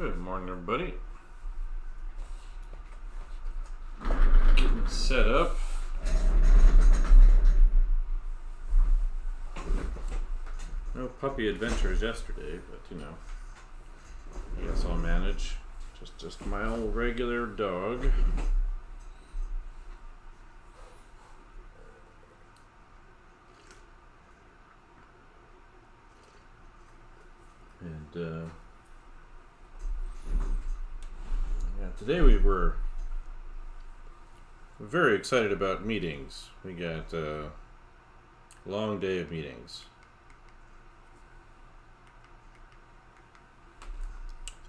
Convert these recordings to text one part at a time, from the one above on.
Good morning, everybody. Getting set up. No puppy adventures yesterday, but you know, I guess I'll manage. Just my old regular dog. And yeah, today we were very excited about meetings. We got a long day of meetings.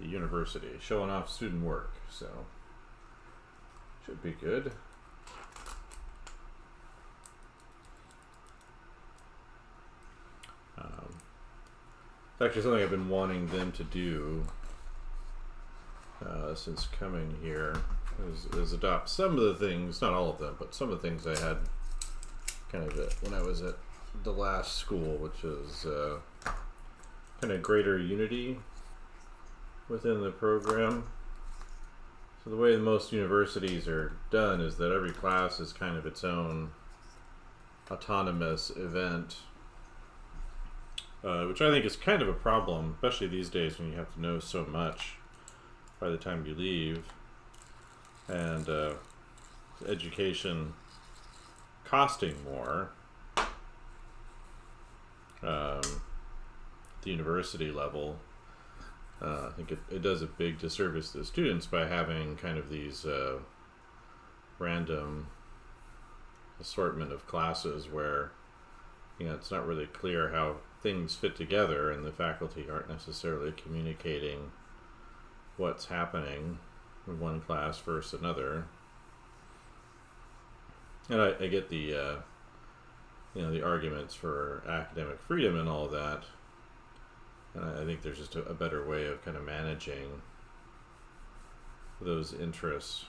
The university showing off student work, so should be good. It's actually something I've been wanting them to do since coming here is adopt some of the things, not all of them, but some of the things I had kind of when I was at the last school, which is kind of greater unity within the program. So the way most universities are done is that every class is kind of its own autonomous event, which I think is kind of a problem, especially these days when you have to know so much by the time you leave, and education costing more at the university level. I think it does a big disservice to the students by having kind of these random assortment of classes where, you know, it's not really clear how things fit together, and the faculty aren't necessarily communicating what's happening in one class versus another. And I get the you know, the arguments for academic freedom and all that, and I think there's just a better way of kind of managing those interests.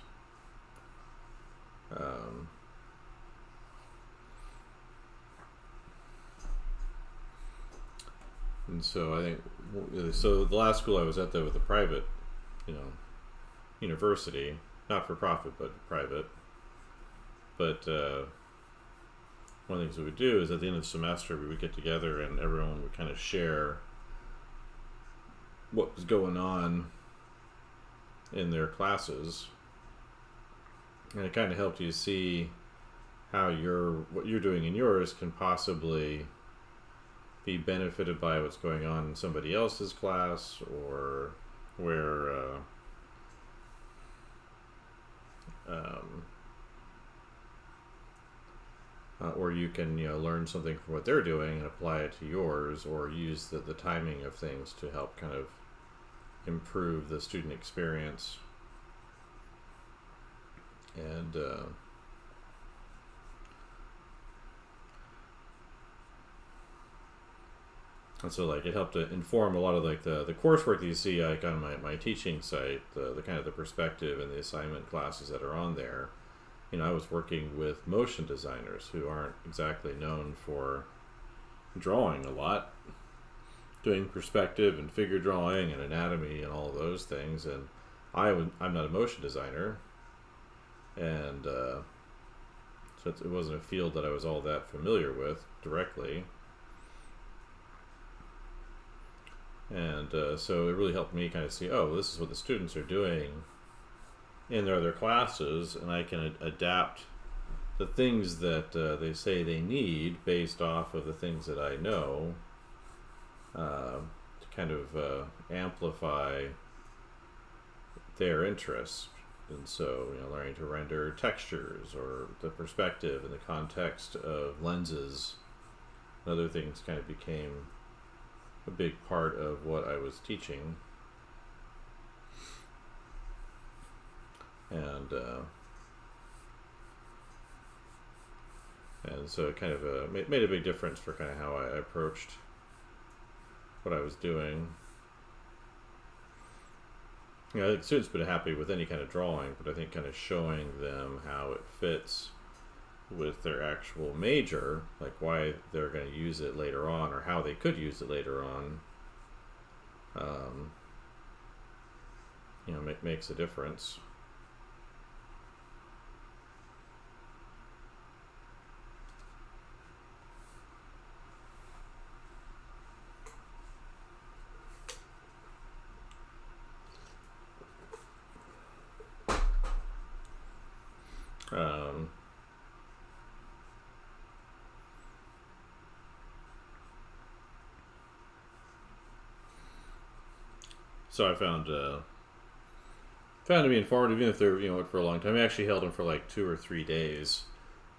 And so I think, so the last school I was at, though, with a private, you know, university, not for profit, but private. But one of the things we would do is at the end of the semester, we would get together and everyone would kind of share what was going on in their classes. And it kind of helped you see how what you're doing in yours can possibly be benefited by what's going on in somebody else's class, or where or you can, you know, learn something from what they're doing and apply it to yours, or use the timing of things to help kind of improve the student experience. And so, like, it helped to inform a lot of, like, the coursework that you see, like, on my teaching site, the kind of the perspective and the assignment classes that are on there. You know, I was working with motion designers who aren't exactly known for drawing a lot, doing perspective and figure drawing and anatomy and all of those things, and I'm not a motion designer, and so it wasn't a field that I was all that familiar with directly. And so it really helped me kind of see, oh, this is what the students are doing in their other classes, and I can adapt the things that they say they need based off of the things that I know, to kind of amplify their interests. And so, you know, learning to render textures or the perspective and the context of lenses and other things kind of became a big part of what I was teaching. And so it kind of made a big difference for kind of how I approached what I was doing. You know, I think students have been happy with any kind of drawing, but I think kind of showing them how it fits with their actual major, like why they're going to use it later on, or how they could use it later on, makes a difference. So I found to be informative, even if they're for a long time. I actually held them for like 2 or 3 days,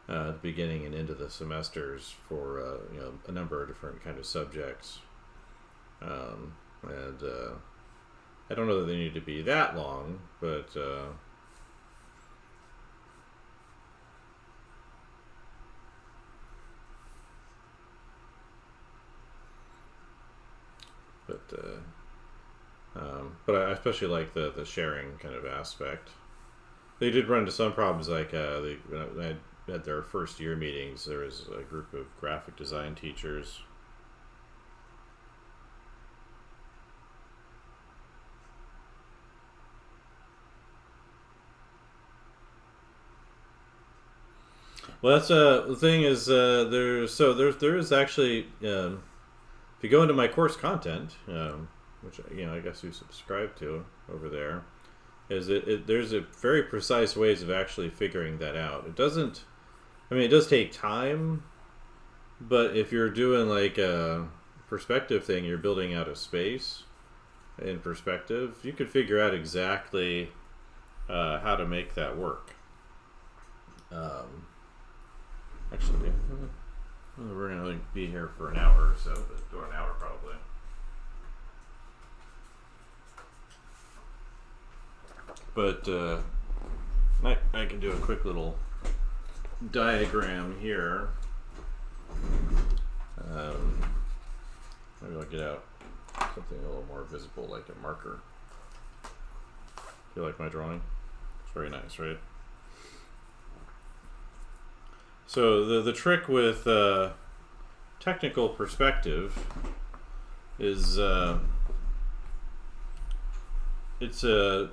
at the beginning and into the semesters for a number of different kind of subjects, and I don't know that they need to be that long, but but I especially like the sharing kind of aspect. They did run into some problems, like when I had their first year meetings, there was a group of graphic design teachers. Well, that's the thing is there is actually if you go into my course content, which I guess you subscribe to over there, is there's a very precise ways of actually figuring that out. It doesn't. I mean, it does take time, but if you're doing like a perspective thing, you're building out a space in perspective, you could figure out exactly how to make that work. Actually, we're going to be here for an hour or so, or an hour probably. But I can do a quick little diagram here. Maybe I'll get out something a little more visible, like a marker. You like my drawing? It's very nice, right? So the trick with technical perspective is it's the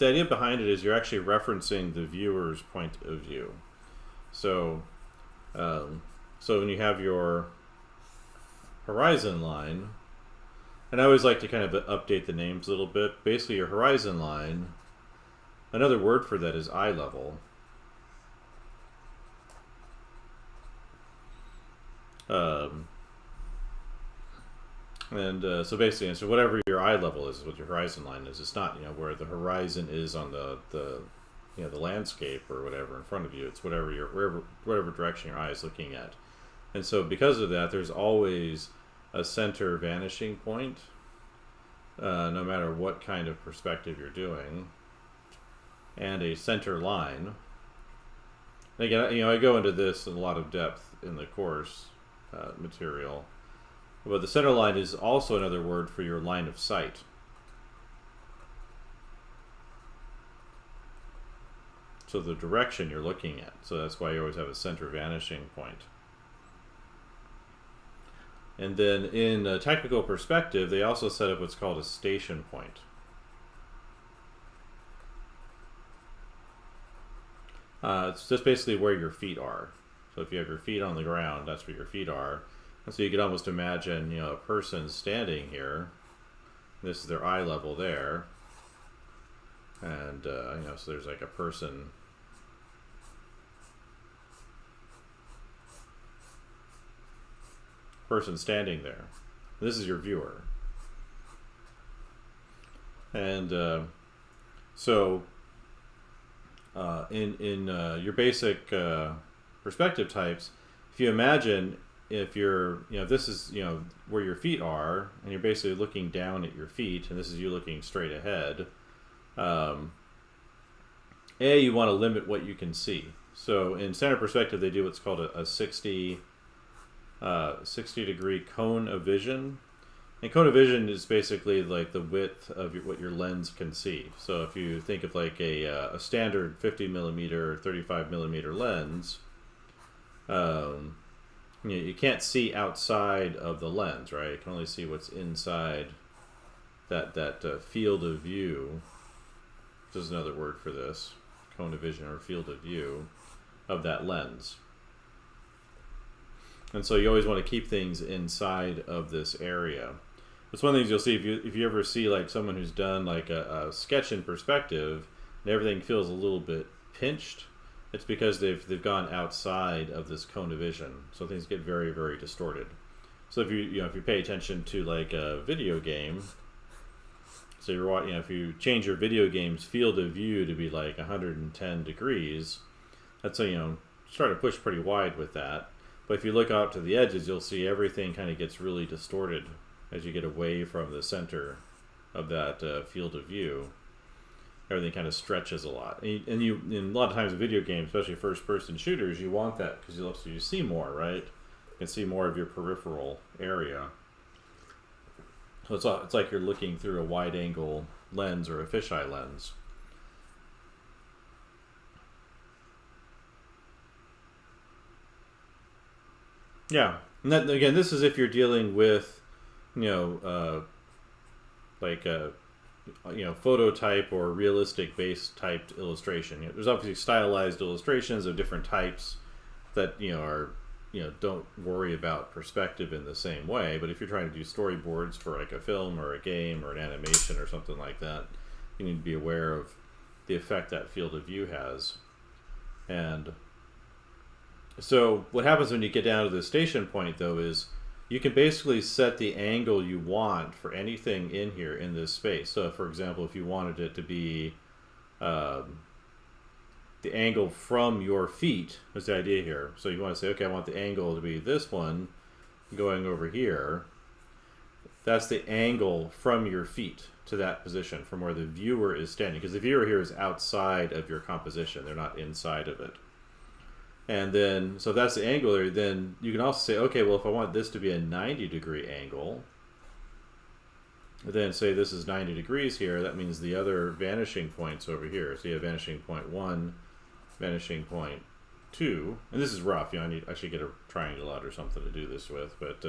idea behind it is you're actually referencing the viewer's point of view. So so when you have your horizon line, and I always like to kind of update the names a little bit. Basically, your horizon line, another word for that is eye level. So basically, so whatever your eye level is what your horizon line is. It's not where the horizon is on the landscape or whatever in front of you. It's whatever direction your eye is looking at. And so because of that, there's always a center vanishing point, no matter what kind of perspective you're doing, and a center line. Again, I go into this in a lot of depth in the course material, but the center line is also another word for your line of sight. So the direction you're looking at. So that's why you always have a center vanishing point. And then in a technical perspective, they also set up what's called a station point. It's just basically where your feet are. So if you have your feet on the ground, that's where your feet are. And so you could almost imagine, a person standing here. This is their eye level there. And, so there's like a person standing there. This is your viewer. And so in your basic perspective types, if you imagine if you're, this is, where your feet are, and you're basically looking down at your feet, and this is you looking straight ahead, you want to limit what you can see. So in center perspective, they do what's called a 60 degree cone of vision. And cone of vision is basically like the width of what your lens can see. So if you think of like a standard 50 millimeter, 35 millimeter lens, you can't see outside of the lens, right? You can only see what's inside that field of view. This is another word for this, cone of vision or field of view of that lens. And so you always want to keep things inside of this area. It's one of the things you'll see if you ever see like someone who's done like a sketch in perspective and everything feels a little bit pinched. It's because they've gone outside of this cone of vision, so things get very, very distorted. So if you pay attention to like a video game, so if you change your video game's field of view to be like 110 degrees, that's start to push pretty wide with that. But if you look out to the edges, you'll see everything kind of gets really distorted as you get away from the center of that field of view. Everything kind of stretches a lot, and a lot of times in video games, especially first-person shooters, you want that because you see more, right? You can see more of your peripheral area. So it's like you're looking through a wide-angle lens or a fisheye lens. Yeah, and that, again, this is if you're dealing with, like a phototype or realistic based typed illustration. There's obviously stylized illustrations of different types that are don't worry about perspective in the same way. But if you're trying to do storyboards for like a film or a game or an animation or something like that, you need to be aware of the effect that field of view has. And so what happens when you get down to the station point though is you can basically set the angle you want for anything in here in this space. So for example, if you wanted it to be the angle from your feet, is the idea here. So you want to say, okay, I want the angle to be this one going over here. That's the angle from your feet to that position, from where the viewer is standing. Because the viewer here is outside of your composition. They're not inside of it. And then, so if that's the angle there, then you can also say, okay, well, if I want this to be a 90-degree angle, then say this is 90 degrees here, that means the other vanishing point's over here. So you have vanishing point 1, vanishing point 2, and this is rough. I should get a triangle out or something to do this with, but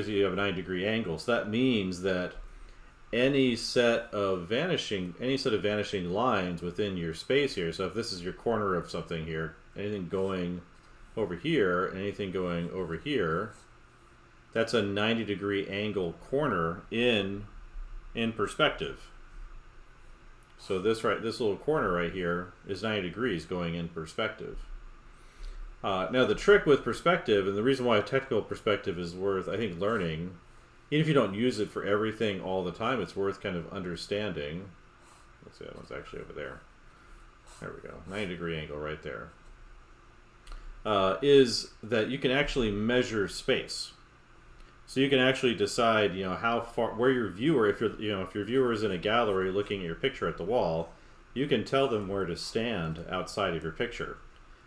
you have a 90-degree angle. So that means that any set of vanishing lines within your space here. So if this is your corner of something here, anything going over here and anything going over here, that's a 90-degree angle corner in perspective. So this little corner right here is 90 degrees going in perspective. Now the trick with perspective, and the reason why a technical perspective is worth, I think, learning, even if you don't use it for everything all the time, it's worth kind of understanding. Let's see, that one's actually over there. There we go, 90-degree angle right there. Is that you can actually measure space. So you can actually decide, how far, where your viewer, if your viewer is in a gallery looking at your picture at the wall, you can tell them where to stand outside of your picture,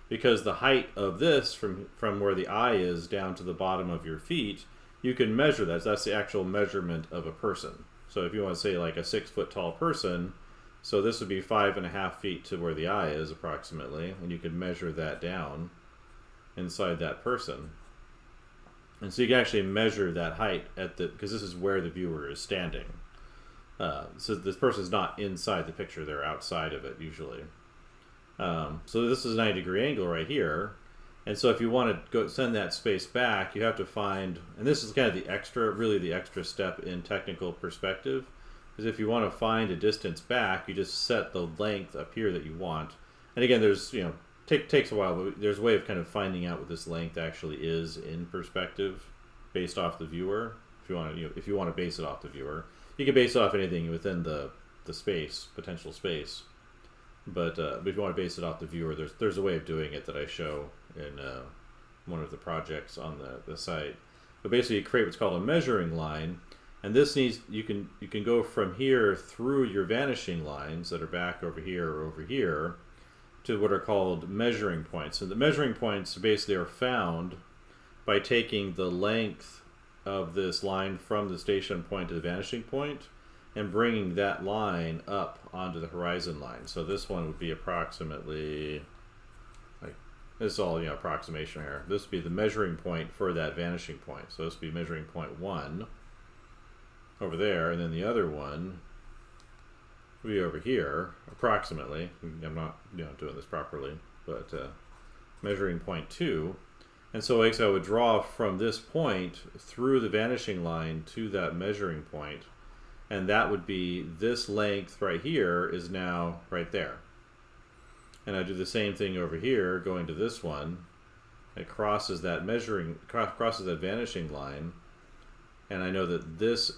because the height of this from where the eye is down to the bottom of your feet, you can measure that. That's the actual measurement of a person. So if you want to say like a 6 foot tall person, so this would be 5.5 feet to where the eye is approximately, and you can measure that down inside that person. And so you can actually measure that height because this is where the viewer is standing. So this person's not inside the picture, they're outside of it usually. So this is a 90-degree angle right here. And so if you want to go send that space back, you have to find, and this is kind of the extra step in technical perspective, is if you want to find a distance back, you just set the length up here that you want. And again, there's, takes a while, but there's a way of kind of finding out what this length actually is in perspective based off the viewer. If you want to base it off the viewer, you can base it off anything within the space, potential space. But if you want to base it off the viewer, there's a way of doing it that I show in one of the projects on the site. But basically, you create what's called a measuring line, and this you can go from here through your vanishing lines that are back over here or over here to what are called measuring points. And the measuring points basically are found by taking the length of this line from the station point to the vanishing point and bringing that line up onto the horizon line. So this one would be approximately, this is all approximation here. This would be the measuring point for that vanishing point. So this would be measuring point 1. over there, and then the other one will be over here, approximately. I'm not doing this properly, but measuring point 2. And so I would draw from this point through the vanishing line to that measuring point, and that would be this length right here is now right there. And I do the same thing over here, going to this one. It crosses that crosses that vanishing line, and I know that this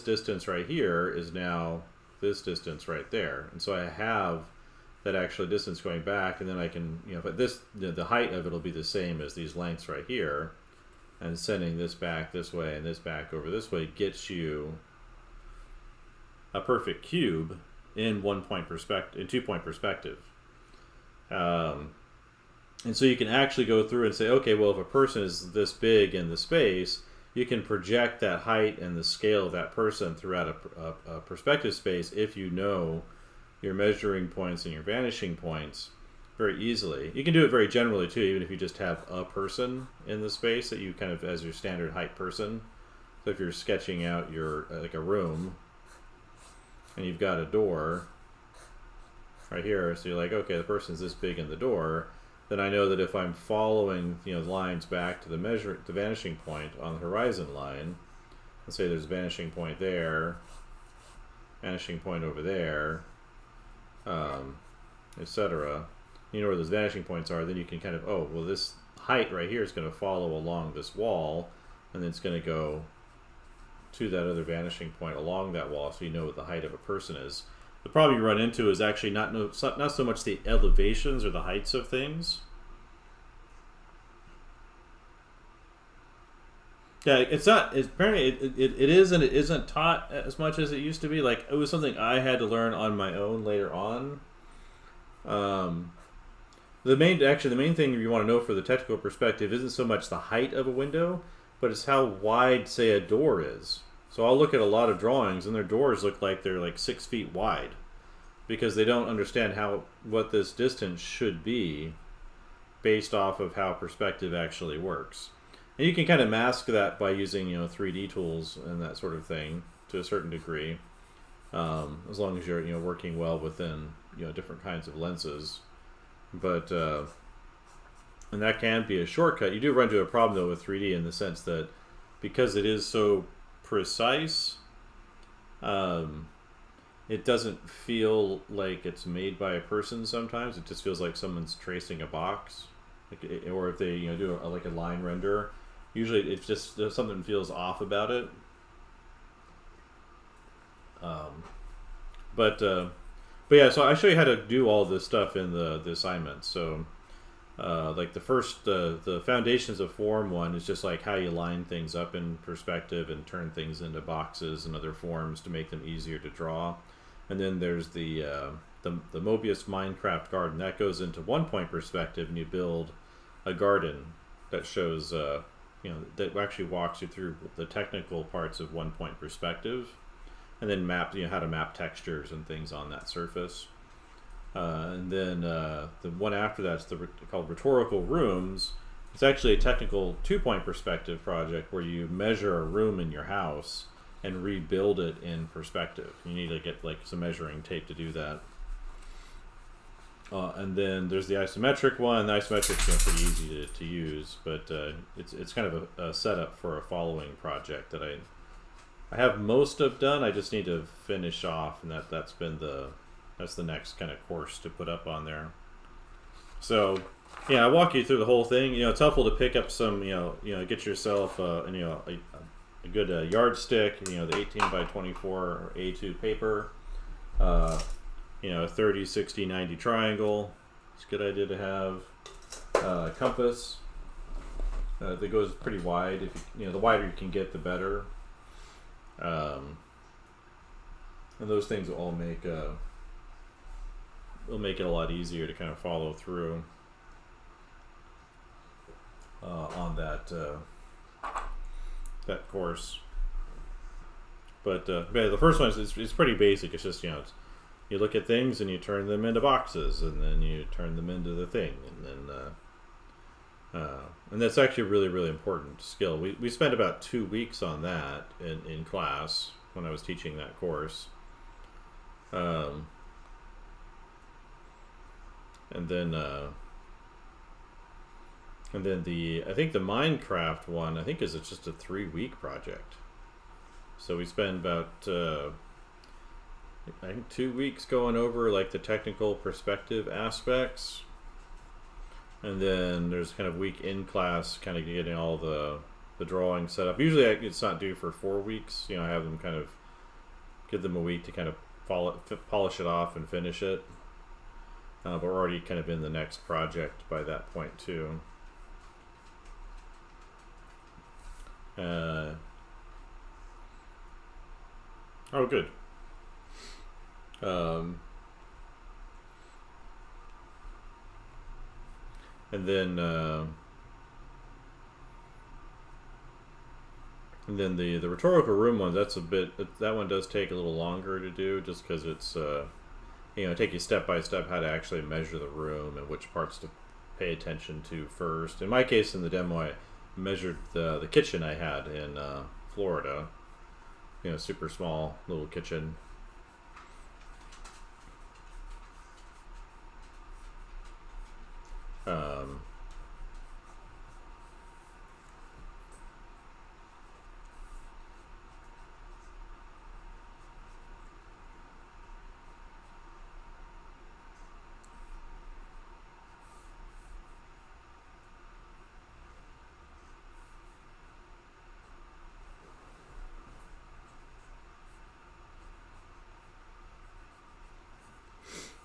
distance right here is now this distance right there, and so I have that actual distance going back, and then I can, but the height of it will be the same as these lengths right here, and sending this back this way and this back over this way gets you a perfect cube in 1-point perspective, in 2-point perspective. And so you can actually go through and say, okay, well, if a person is this big in the space, you can project that height and the scale of that person throughout a perspective space if you know your measuring points and your vanishing points very easily. You can do it very generally too, even if you just have a person in the space that you kind of as your standard height person. So if you're sketching out your like a room and you've got a door right here, so you're like, okay, the person's this big in the door, then I know that if I'm following lines back to the vanishing point on the horizon line, let's say there's a vanishing point there, vanishing point over there, etc. You know where those vanishing points are, then you can kind of, oh, well, this height right here is going to follow along this wall, and then it's going to go to that other vanishing point along that wall, so you know what the height of a person is. The problem you run into is actually not so much the elevations or the heights of things. Yeah, it's not. Apparently, it is and it isn't taught as much as it used to be. Like, it was something I had to learn on my own later on. The main thing you want to know for the technical perspective isn't so much the height of a window, but it's how wide, say, a door is. So I'll look at a lot of drawings, and their doors look like they're like 6 feet wide, because they don't understand what this distance should be based off of how perspective actually works. And you can kind of mask that by using 3D tools and that sort of thing to a certain degree, as long as you're working well within different kinds of lenses. But and that can be a shortcut. You do run into a problem though with 3D in the sense that because it is so precise, it doesn't feel like it's made by a person. Sometimes it just feels like someone's tracing a box, or if they do like a line render, usually it's just something feels off about it. But yeah, so I show you how to do all this stuff in the assignment. So like the foundations of form one is just like how you line things up in perspective and turn things into boxes and other forms to make them easier to draw. And then there's the Mobius Minecraft garden that goes into 1-point perspective, and you build a garden that shows that actually walks you through the technical parts of 1-point perspective, and then map how to map textures and things on that surface. And then the one after that's called Rhetorical Rooms. It's actually a technical 2-point perspective project where you measure a room in your house and rebuild it in perspective. You need to get like some measuring tape to do that. And then there's the isometric one. The isometric's pretty easy to use, but it's kind of a setup for a following project that I have most of done. I just need to finish off, and that's the next kind of course to put up on there. So yeah, I walk you through the whole thing. It's helpful to pick up some get yourself a good yardstick, the 18 by 24 or A2 paper, 30, 60, 90 triangle. It's a good idea to have a compass that goes pretty wide. If the wider you can get, the better. And those things will all make it a lot easier to kind of follow through on that course. But the first one is pretty basic. It's just you look at things and you turn them into boxes, and then you turn them into the thing, and then and that's actually a really, really important skill. We spent about 2 weeks on that in class, when I was teaching that course. Um, and then I think the Minecraft one, I think is just a 3-week project. So we spend about I think 2 weeks going over like the technical perspective aspects, and then there's kind of week in class, kind of getting all the drawing set up. Usually it's not due for 4 weeks. I have them kind of give them a week to kind of polish it off and finish it. But we're already kind of in the next project by that point too. Oh, good. And then the rhetorical room one, that's that one does take a little longer to do, just because it's take you step by step how to actually measure the room and which parts to pay attention to first. In my case, in the demo, I measured the kitchen I had in Florida. Super small little kitchen.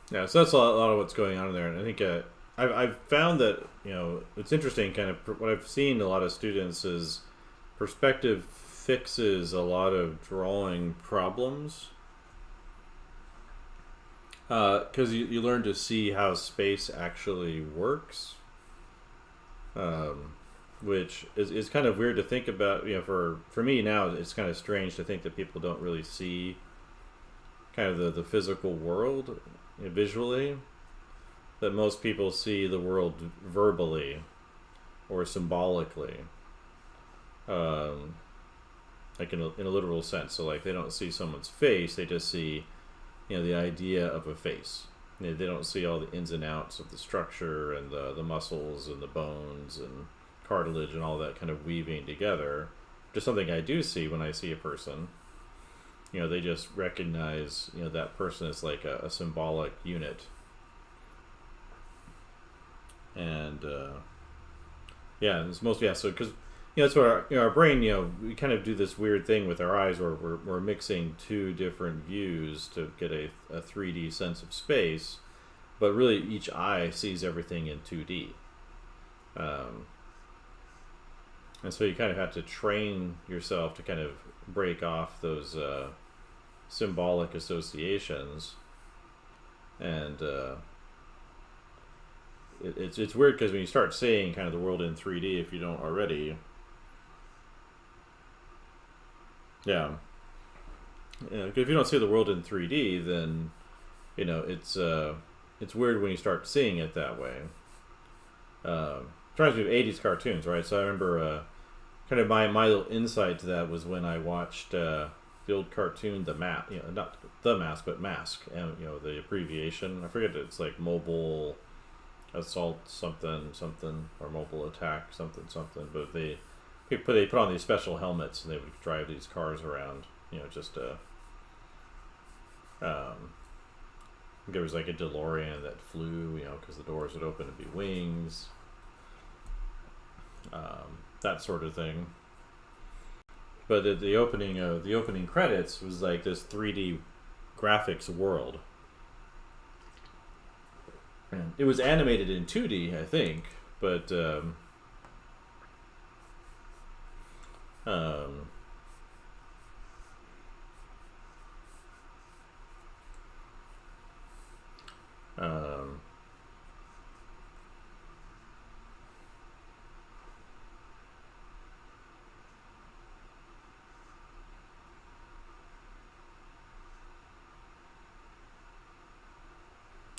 Yeah, so that's a lot of what's going on in there, and I think I've found that it's interesting. Kind of what I've seen a lot of students is perspective fixes a lot of drawing problems, because you learn to see how space actually works, which is kind of weird to think about. For me now, it's kind of strange to think that people don't really see kind of the physical world visually, that most people see the world verbally or symbolically, like in a literal sense. So like they don't see someone's face, they just see the idea of a face. They don't see all the ins and outs of the structure and the muscles and the bones and cartilage and all that kind of weaving together. Just something I do see when I see a person. They just recognize, that person is like a symbolic unit. And, it's mostly, so, because, that's what our brain, we kind of do this weird thing with our eyes where we're mixing two different views to get a 3D sense of space, but really each eye sees everything in 2D. And so you kind of have to train yourself to kind of break off those symbolic associations, and it's weird because when you start seeing kind of the world in 3D, if you don't already, because if you don't see the world in 3D, then it's weird when you start seeing it that way. Trying to do 80s cartoons, right? So I remember kind of my little insight to that was when I watched the old cartoon, The Mask, not The Mask, but Mask, and the abbreviation, I forget, it's like Mobile Assault something, or Mobile Attack something, but they put on these special helmets and they would drive these cars around, there was like a DeLorean that flew, because the doors would open and be wings, that sort of thing. But the opening credits was like this 3D graphics world. And it was animated in 2D, I think, but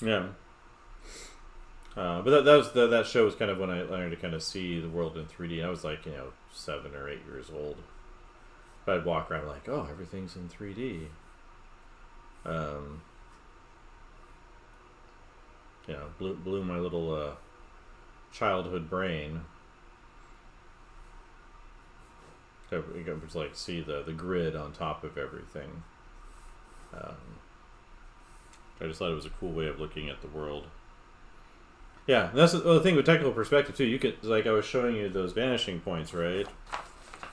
yeah. But that show was kind of when I learned to kind of see the world in 3D. I was like 7 or 8 years old. But I'd walk around like, oh, everything's in 3D. Um, blew my little childhood brain. You can just like see the grid on top of everything. I just thought it was a cool way of looking at the world. Yeah, and that's the thing with technical perspective too. You could, like I was showing you those vanishing points, right?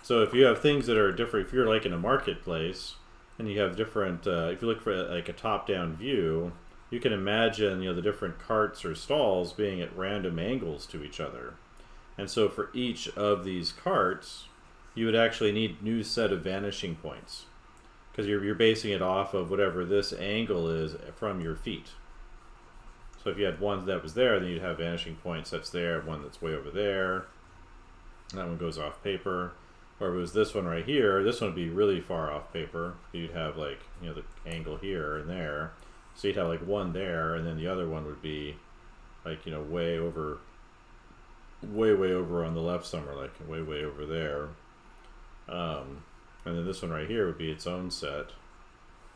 So if you have things that are different, if you're like in a marketplace and you have different, if you look for like a top-down view, you can imagine the different carts or stalls being at random angles to each other. And so for each of these carts, you would actually need a new set of vanishing points, because you're basing it off of whatever this angle is from your feet. So if you had one that was there, then you'd have vanishing points that's there, one that's way over there. That one goes off paper. Or if it was this one right here, this one would be really far off paper. You'd have like, the angle here and there. So you'd have like one there, and then the other one would be like, way over on the left somewhere, like way over there. And then this one right here would be its own set.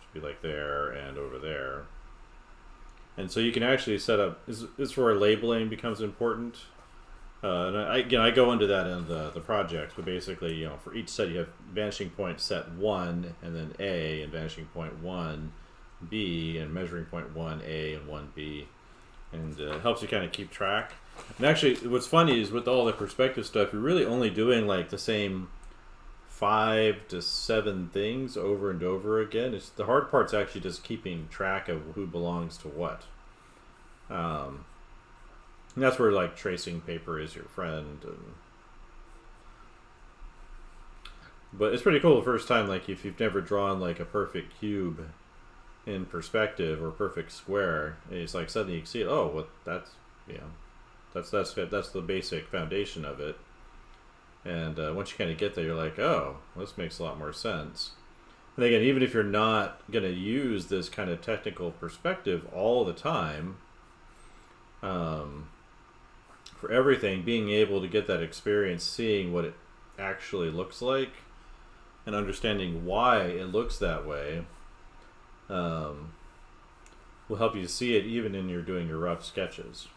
Should be like there and over there. And so you can actually set up, this is where labeling becomes important. And I go into that in the project, but basically, for each set you have vanishing point set 1 and then A, and vanishing point 1 B, and measuring point 1 A and 1 B, and it helps you kind of keep track. And actually, what's funny is with all the perspective stuff, you're really only doing like the same 5 to 7 things over and over again. It's the hard part's actually just keeping track of who belongs to what. And that's where like tracing paper is your friend. But it's pretty cool the first time, like if you've never drawn like a perfect cube in perspective or perfect square, it's like suddenly you see it. Oh, well, that's that's the basic foundation of it. And once you kind of get there, you're like, oh, this makes a lot more sense. And again, even if you're not going to use this kind of technical perspective all the time, for everything, being able to get that experience, seeing what it actually looks like, and understanding why it looks that way, will help you see it even in doing your rough sketches.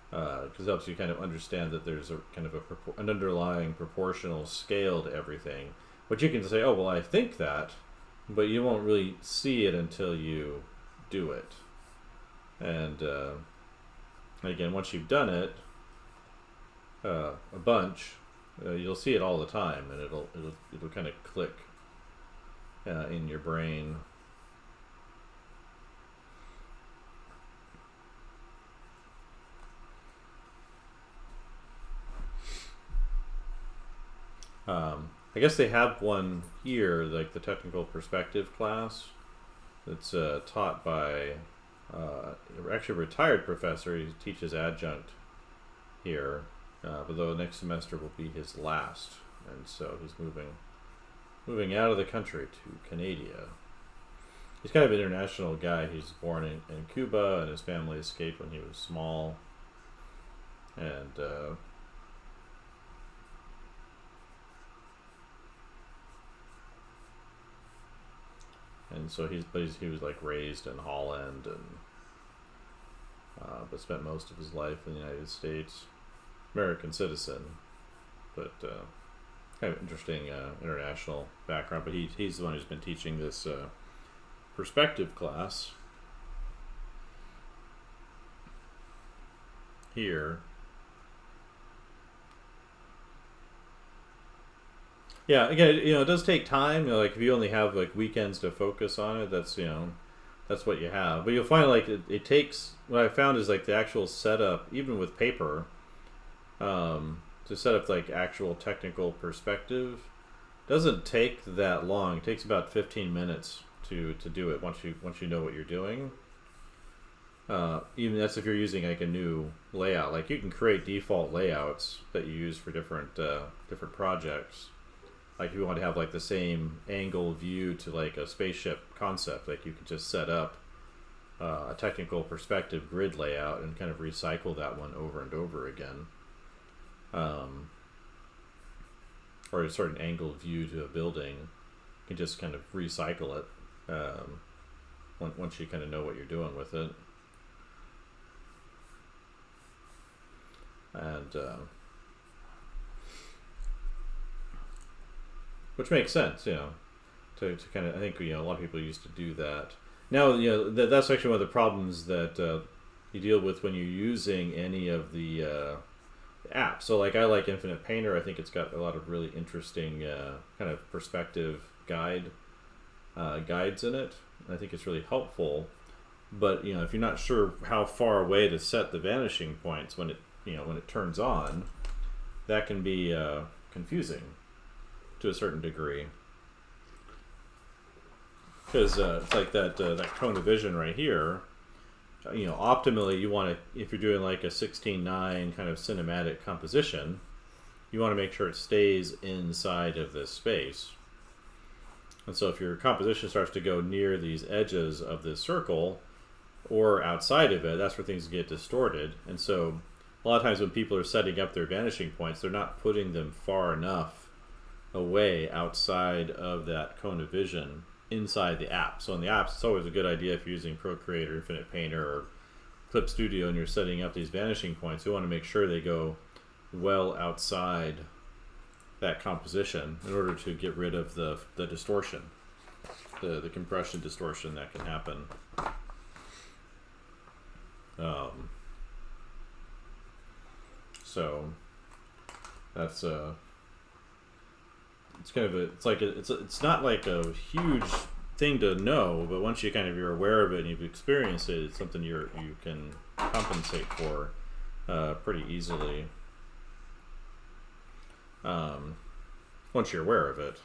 Because it helps you kind of understand that there's a kind of an underlying proportional scale to everything. But you can say, oh, well, I think that, but you won't really see it until you do it. And again, once you've done it a bunch, you'll see it all the time, and it'll kind of click in your brain. I guess they have one here, like the technical perspective class, that's taught by actually a retired professor. He teaches adjunct here, although next semester will be his last, and so he's moving out of the country to Canada. He's kind of an international guy. He's born in Cuba, and his family escaped when he was small, and so he was like raised in Holland, and but spent most of his life in the United States. American citizen, but kind of interesting international background. But he's the one who's been teaching this perspective class here. Yeah, again, it does take time. Like if you only have like weekends to focus on it, that's that's what you have. But you'll find like it takes. What I found is like the actual setup, even with paper, to set up like actual technical perspective, doesn't take that long. It takes about 15 minutes to do it once you know what you're doing. Even that's if you're using like a new layout. Like you can create default layouts that you use for different projects. Like if you want to have like the same angle view to like a spaceship concept, like you could just set up a technical perspective grid layout and kind of recycle that one over and over again. or a certain angle view to a building, you can just kind of recycle it once you kind of know what you're doing with it. And which makes sense, to kind of, I think, a lot of people used to do that. Now, that's actually one of the problems that you deal with when you're using any of the apps. So, like, I like Infinite Painter. I think it's got a lot of really interesting kind of perspective guides in it. I think it's really helpful. But if you're not sure how far away to set the vanishing points when it turns on, that can be confusing to a certain degree. Because it's like that cone of vision right here. Optimally, you want to, if you're doing like a 16:9 kind of cinematic composition, you want to make sure it stays inside of this space. And so if your composition starts to go near these edges of this circle or outside of it, that's where things get distorted. And so a lot of times when people are setting up their vanishing points, they're not putting them far enough away outside of that cone of vision inside the app. So in the apps, it's always a good idea if you're using Procreate or Infinite Painter or Clip Studio and you're setting up these vanishing points, you want to make sure they go well outside that composition in order to get rid of the distortion, the compression distortion that can happen. So that's it's kind of it's not like a huge thing to know, but once you're aware of it and you've experienced it, it's something you can compensate for pretty easily. Once you're aware of it.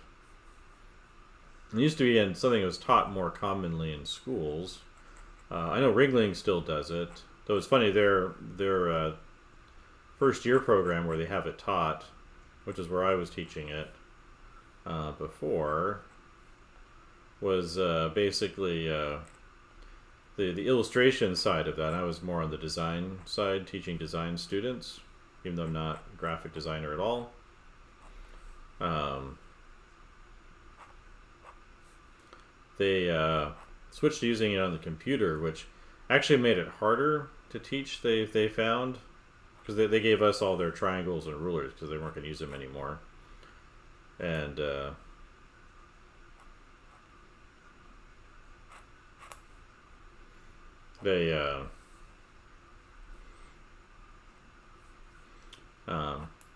It used to be something that was taught more commonly in schools. I know Ringling still does it, though it's funny, their first year program where they have it taught, which is where I was teaching it before, was basically the illustration side of that. I was more on the design side, teaching design students, even though I'm not a graphic designer at all. They switched to using it on the computer, which actually made it harder to teach, they found, because they gave us all their triangles and rulers because they weren't going to use them anymore. And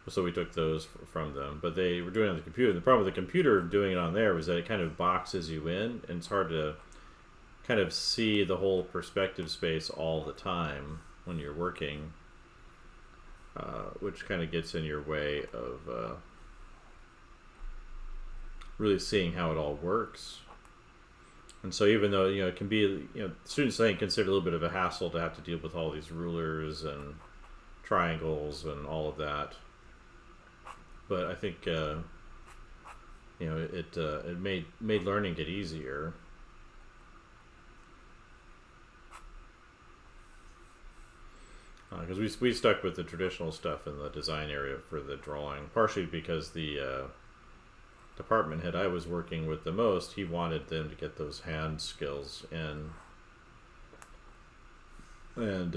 so we took those from them, but they were doing it on the computer. The problem with the computer doing it on there was that it kind of boxes you in, and it's hard to kind of see the whole perspective space all the time when you're working, which kind of gets in your way of really seeing how it all works. And so even though it can be, students, I think, consider it a little bit of a hassle to have to deal with all these rulers and triangles and all of that, but I think it made learning get easier. Because we stuck with the traditional stuff in the design area for the drawing, partially because the department head I was working with the most, he wanted them to get those hand skills in, and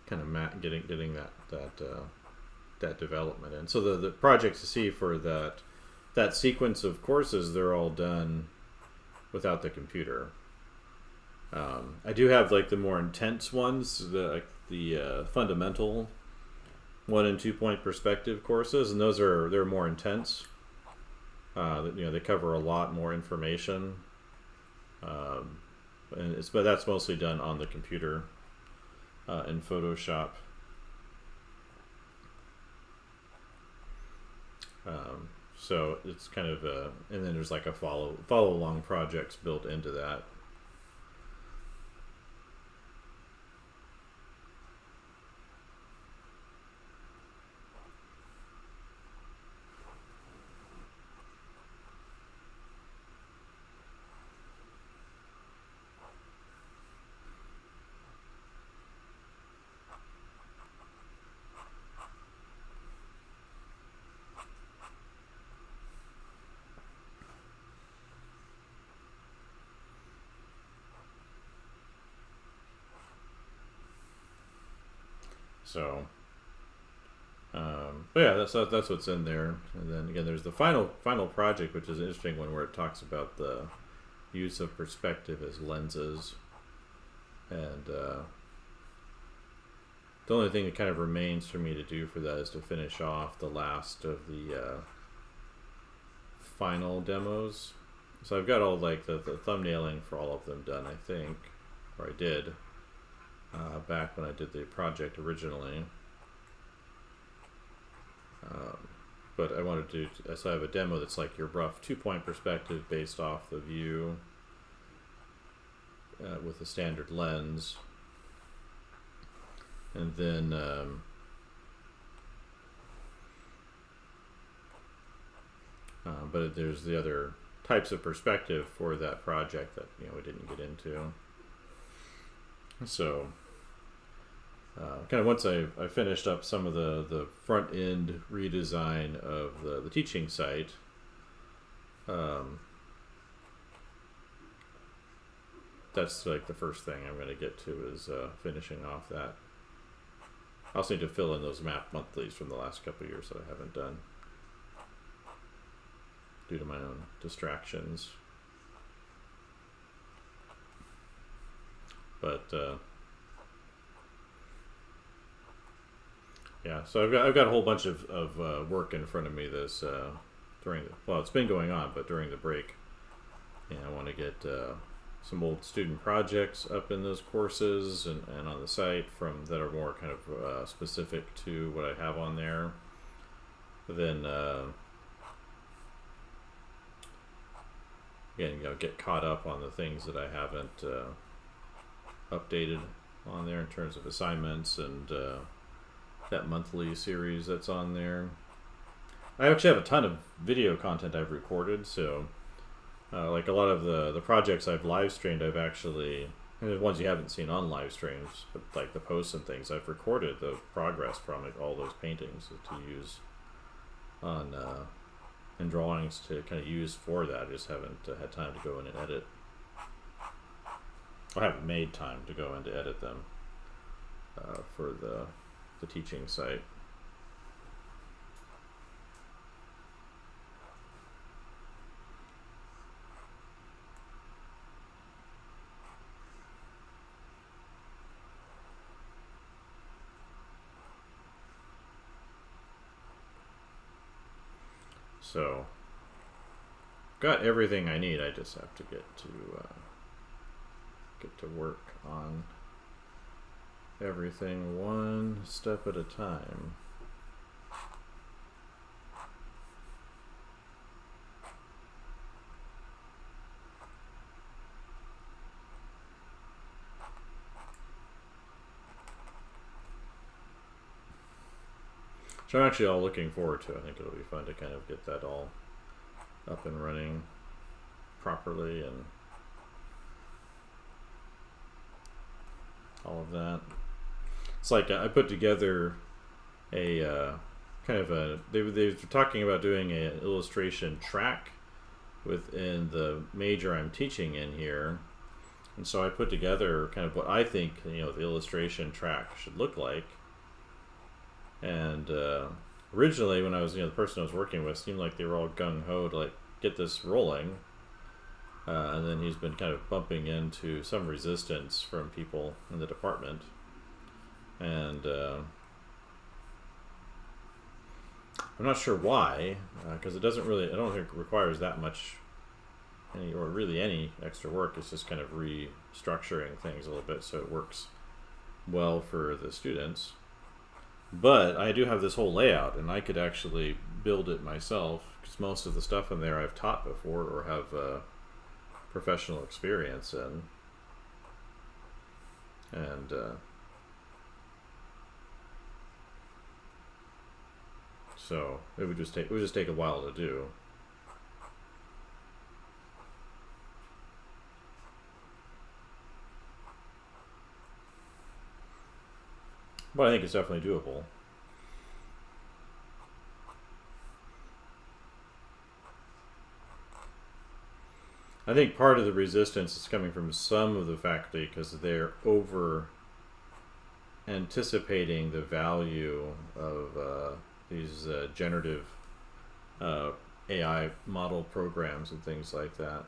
kind of getting that development in. So the projects to see for that sequence of courses, they're all done without the computer. I do have like the more intense ones, the fundamental 1 and 2 point perspective courses, and they're more intense. They cover a lot more information, but that's mostly done on the computer in Photoshop. So it's kind of and then there's like a follow along projects built into that. So, but yeah, that's what's in there. And then again, there's the final project, which is an interesting one where it talks about the use of perspective as lenses, and the only thing that kind of remains for me to do for that is to finish off the last of the final demos. So I've got all like the thumbnailing for all of them done, I think, or I did back when I did the project originally. But I wanted to do, so I have a demo that's like your rough 2-point perspective based off the view with a standard lens. And then but there's the other types of perspective for that project that we didn't get into. So kind of once I finished up some of the front end redesign of the teaching site, that's like the first thing I'm going to get to is finishing off that. I also need to fill in those map monthlies from the last couple of years that I haven't done due to my own distractions. But yeah, so I've got a whole bunch of work in front of me this during it's been going on, but during the break, and I want to get some old student projects up in those courses and on the site that are more kind of specific to what I have on there. But then again, get caught up on the things that I haven't updated on there in terms of assignments and that monthly series that's on there. I actually have a ton of video content I've recorded, so like a lot of the projects I've live streamed, I've actually, and the ones you haven't seen on live streams, but like the posts and things, I've recorded the progress from it, all those paintings to use on in drawings to kind of use for that. I just haven't had time to go in and edit. I haven't made time to go in to edit them for the teaching site. So, got everything I need. I just have to get to work on everything one step at a time. So I'm actually all looking forward to. I think it'll be fun to kind of get that all up and running properly and all of that. It's like I put together a kind of a they were talking about doing an illustration track within the major I'm teaching in here, and so I put together kind of what I think the illustration track should look like. And originally, when I was the person I was working with seemed like they were all gung ho to like get this rolling, and then he's been kind of bumping into some resistance from people in the department, and I'm not sure why, because it doesn't really, I don't think it requires that much any extra work. It's just kind of restructuring things a little bit so it works well for the students. But I do have this whole layout, and I could actually build it myself, because most of the stuff in there I've taught before or have professional experience in. And so it would just take a while to do. But I think it's definitely doable. I think part of the resistance is coming from some of the faculty because they're over anticipating the value of these generative AI model programs and things like that.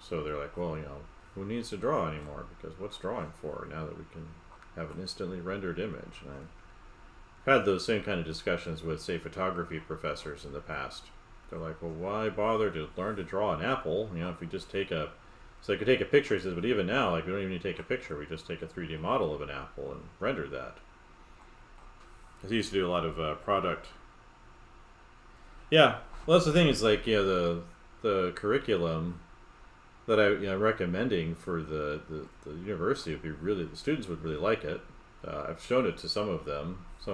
So they're like, well, who needs to draw anymore? Because what's drawing for now that we can have an instantly rendered image? And I've had those same kind of discussions with, say, photography professors in the past. They're like, well, why bother to learn to draw an apple? If we just take a... So I could take a picture, he says, but even now, like, we don't even need to take a picture. We just take a 3D model of an apple and render that. Because he used to do a lot of product... Yeah, well, that's the thing, is like, the curriculum that I'm recommending for the university would be really, the students would really like it. I've shown it to some of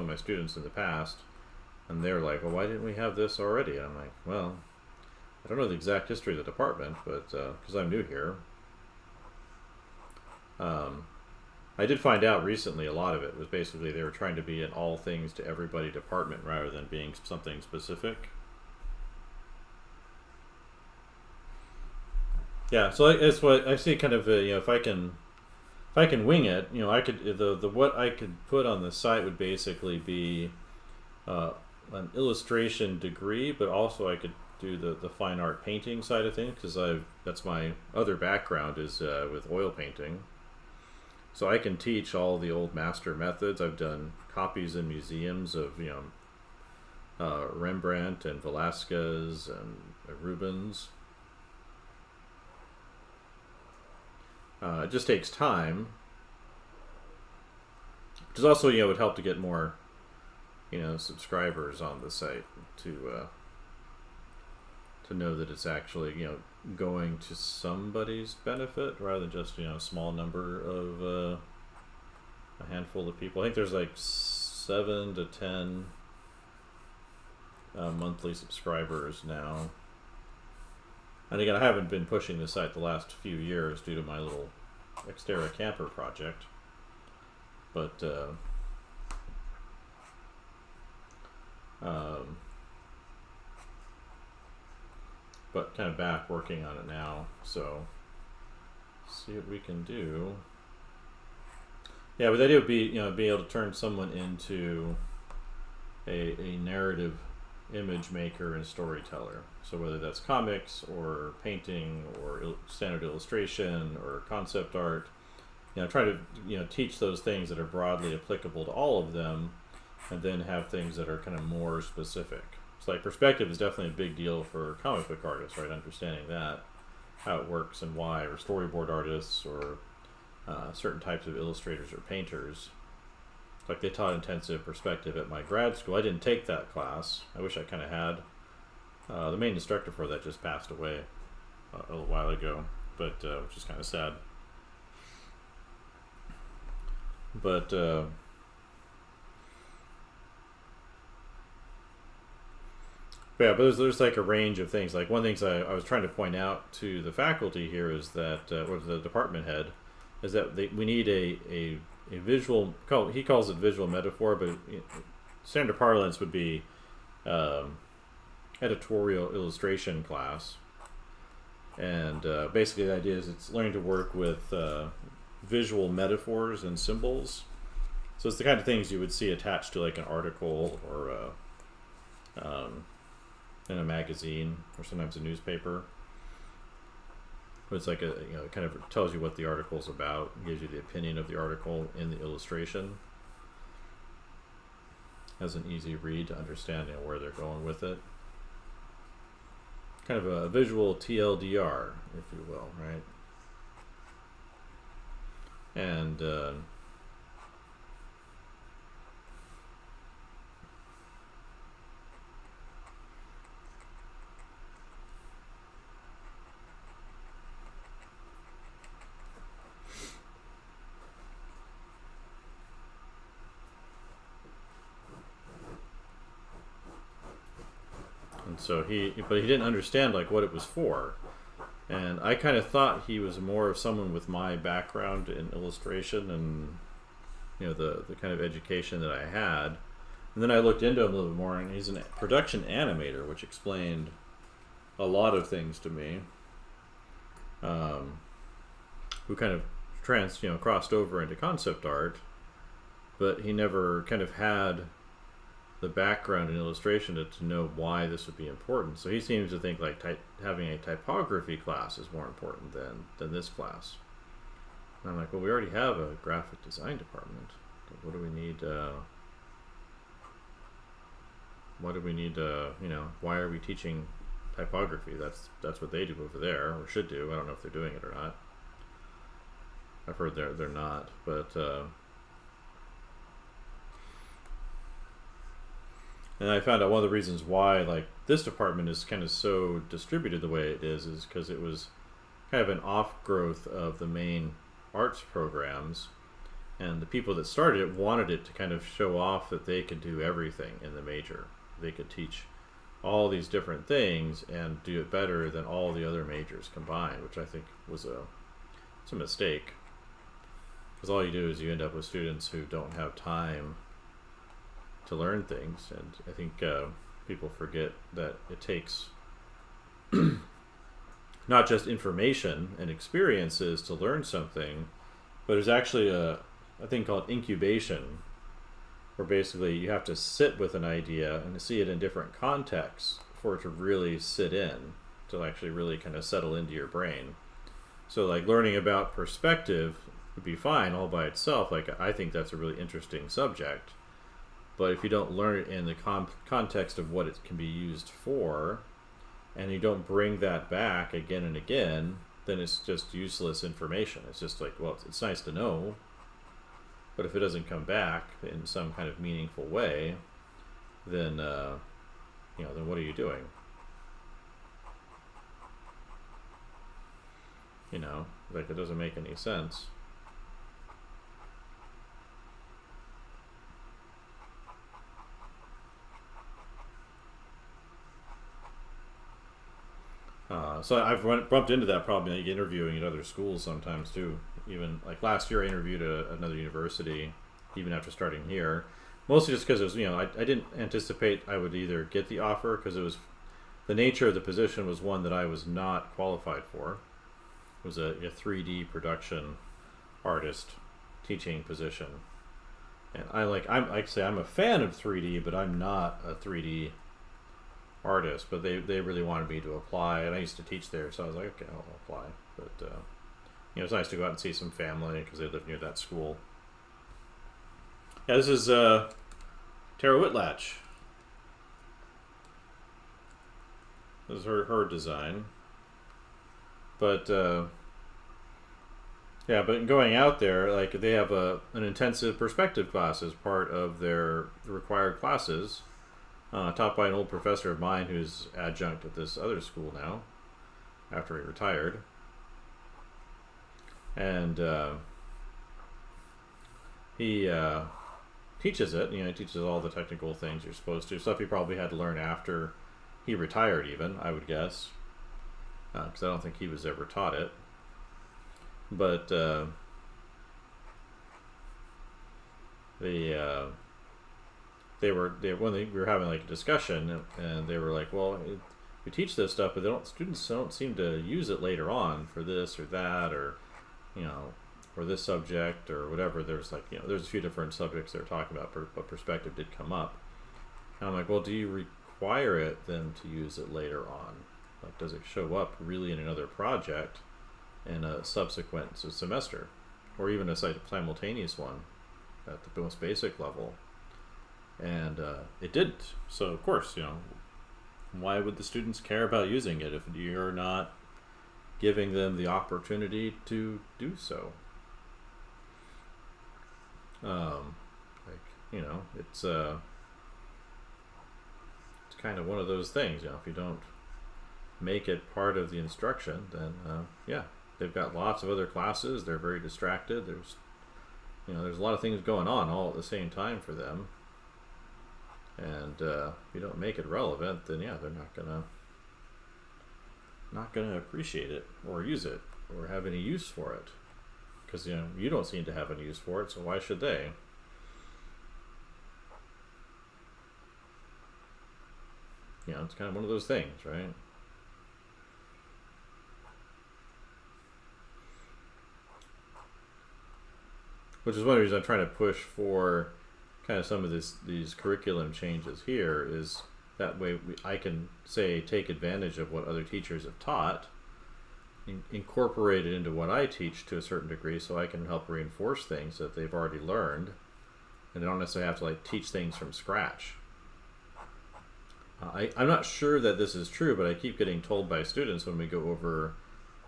my students in the past, and they're like, well, why didn't we have this already? And I'm like, well, I don't know the exact history of the department, but because I'm new here. I did find out recently a lot of it was basically they were trying to be an all things to everybody department rather than being something specific. Yeah, so it's what I see. Kind of, if I can wing it, I could the what I could put on the site would basically be an illustration degree, but also I could do the fine art painting side of things, because that's my other background is with oil painting. So I can teach all the old master methods. I've done copies in museums of Rembrandt and Velasquez and Rubens. It just takes time, which is also would help to get more subscribers on the site to know that it's actually going to somebody's benefit rather than just a small number of a handful of people. I think there's like 7 to 10 monthly subscribers now. And again, I haven't been pushing the site the last few years due to my little Xterra camper project, but kind of back working on it now. So see what we can do. Yeah, but the idea would be be able to turn someone into a narrative image maker and storyteller. So whether that's comics or painting or standard illustration or concept art, try to teach those things that are broadly applicable to all of them, and then have things that are kind of more specific. So like perspective is definitely a big deal for comic book artists, right? Understanding that, how it works and why, or storyboard artists, or certain types of illustrators or painters. Like they taught intensive perspective at my grad school. I didn't take that class. I wish I kind of had. The main instructor for that just passed away a little while ago, but which is kind of sad. But yeah, but there's like a range of things. Like one of the things I was trying to point out to the faculty here is that, or the department head, is that we need a visual, he calls it visual metaphor, but standard parlance would be editorial illustration class. And basically the idea is it's learning to work with visual metaphors and symbols. So it's the kind of things you would see attached to like an article or in a magazine or sometimes a newspaper. But it's like it kind of tells you what the article's about, gives you the opinion of the article in the illustration. Has an easy read to understand where they're going with it. Kind of a visual TLDR, if you will, right? And so he didn't understand like what it was for, and I kind of thought he was more of someone with my background in illustration and the kind of education that I had. And then I looked into him a little bit more, and he's a production animator, which explained a lot of things to me. Who kind of crossed over into concept art, but he never kind of had the background and illustration to know why this would be important. So he seems to think like having a typography class is more important than this class. And I'm like, well, we already have a graphic design department. What do we need? What do we need? Why are we teaching typography? That's what they do over there, or should do. I don't know if they're doing it or not. I've heard they're not, but and I found out one of the reasons why like this department is kind of so distributed the way it is because it was kind of an off growth of the main arts programs, and the people that started it wanted it to kind of show off that they could do everything in the major. They could teach all these different things and do it better than all the other majors combined, which I think was it's a mistake. Because all you do is you end up with students who don't have time to learn things, and I think people forget that it takes not just information and experiences to learn something, but there's actually a thing called incubation, where basically you have to sit with an idea and see it in different contexts for it to really sit in, to actually really kind of settle into your brain. So like learning about perspective would be fine all by itself. Like I think that's a really interesting subject, but if you don't learn it in the context of what it can be used for, and you don't bring that back again and again, then it's just useless information. It's just like, well, it's nice to know, but if it doesn't come back in some kind of meaningful way, then then what are you doing? Like it doesn't make any sense. So I've bumped into that problem like interviewing at other schools sometimes too. Even like last year I interviewed another university even after starting here, mostly just because it was I didn't anticipate I would either get the offer, because it was the nature of the position was one that I was not qualified for. It was a 3D production artist teaching position, and I'm a fan of 3D, but I'm not a 3D artist. But they really wanted me to apply, and I used to teach there, so I was like, okay, I'll apply. But it's nice to go out and see some family because they live near that school. Yeah, this is Terryl Whitlatch. This is her design. But but going out there, like they have an intensive perspective class as part of their required classes, taught by an old professor of mine who's adjunct at this other school now, after he retired. And he teaches it. He teaches all the technical things you're supposed to. Stuff he probably had to learn after he retired, even, I would guess, because I don't think he was ever taught it. But we were having like a discussion, and they were like, well, we teach this stuff, but students don't seem to use it later on for this or that, or or this subject or whatever. There's there's a few different subjects they're talking about, but perspective did come up. And I'm like, well, do you require them to use it later on? Like, does it show up really in another project in a subsequent semester, or even a simultaneous one at the most basic level? And it didn't. So of course, why would the students care about using it if you're not giving them the opportunity to do so? It's kind of one of those things. If you don't make it part of the instruction, then they've got lots of other classes. They're very distracted. There's a lot of things going on all at the same time for them. And if you don't make it relevant, then they're not gonna appreciate it or use it or have any use for it, because you don't seem to have any use for it. So why should they? it's kind of one of those things, right? Which is one of the reasons I'm trying to push for kind of some of these curriculum changes here, is that way I can say take advantage of what other teachers have taught, incorporate it into what I teach to a certain degree, so I can help reinforce things that they've already learned, and they don't necessarily have to like teach things from scratch. I'm not sure that this is true, but I keep getting told by students when we go over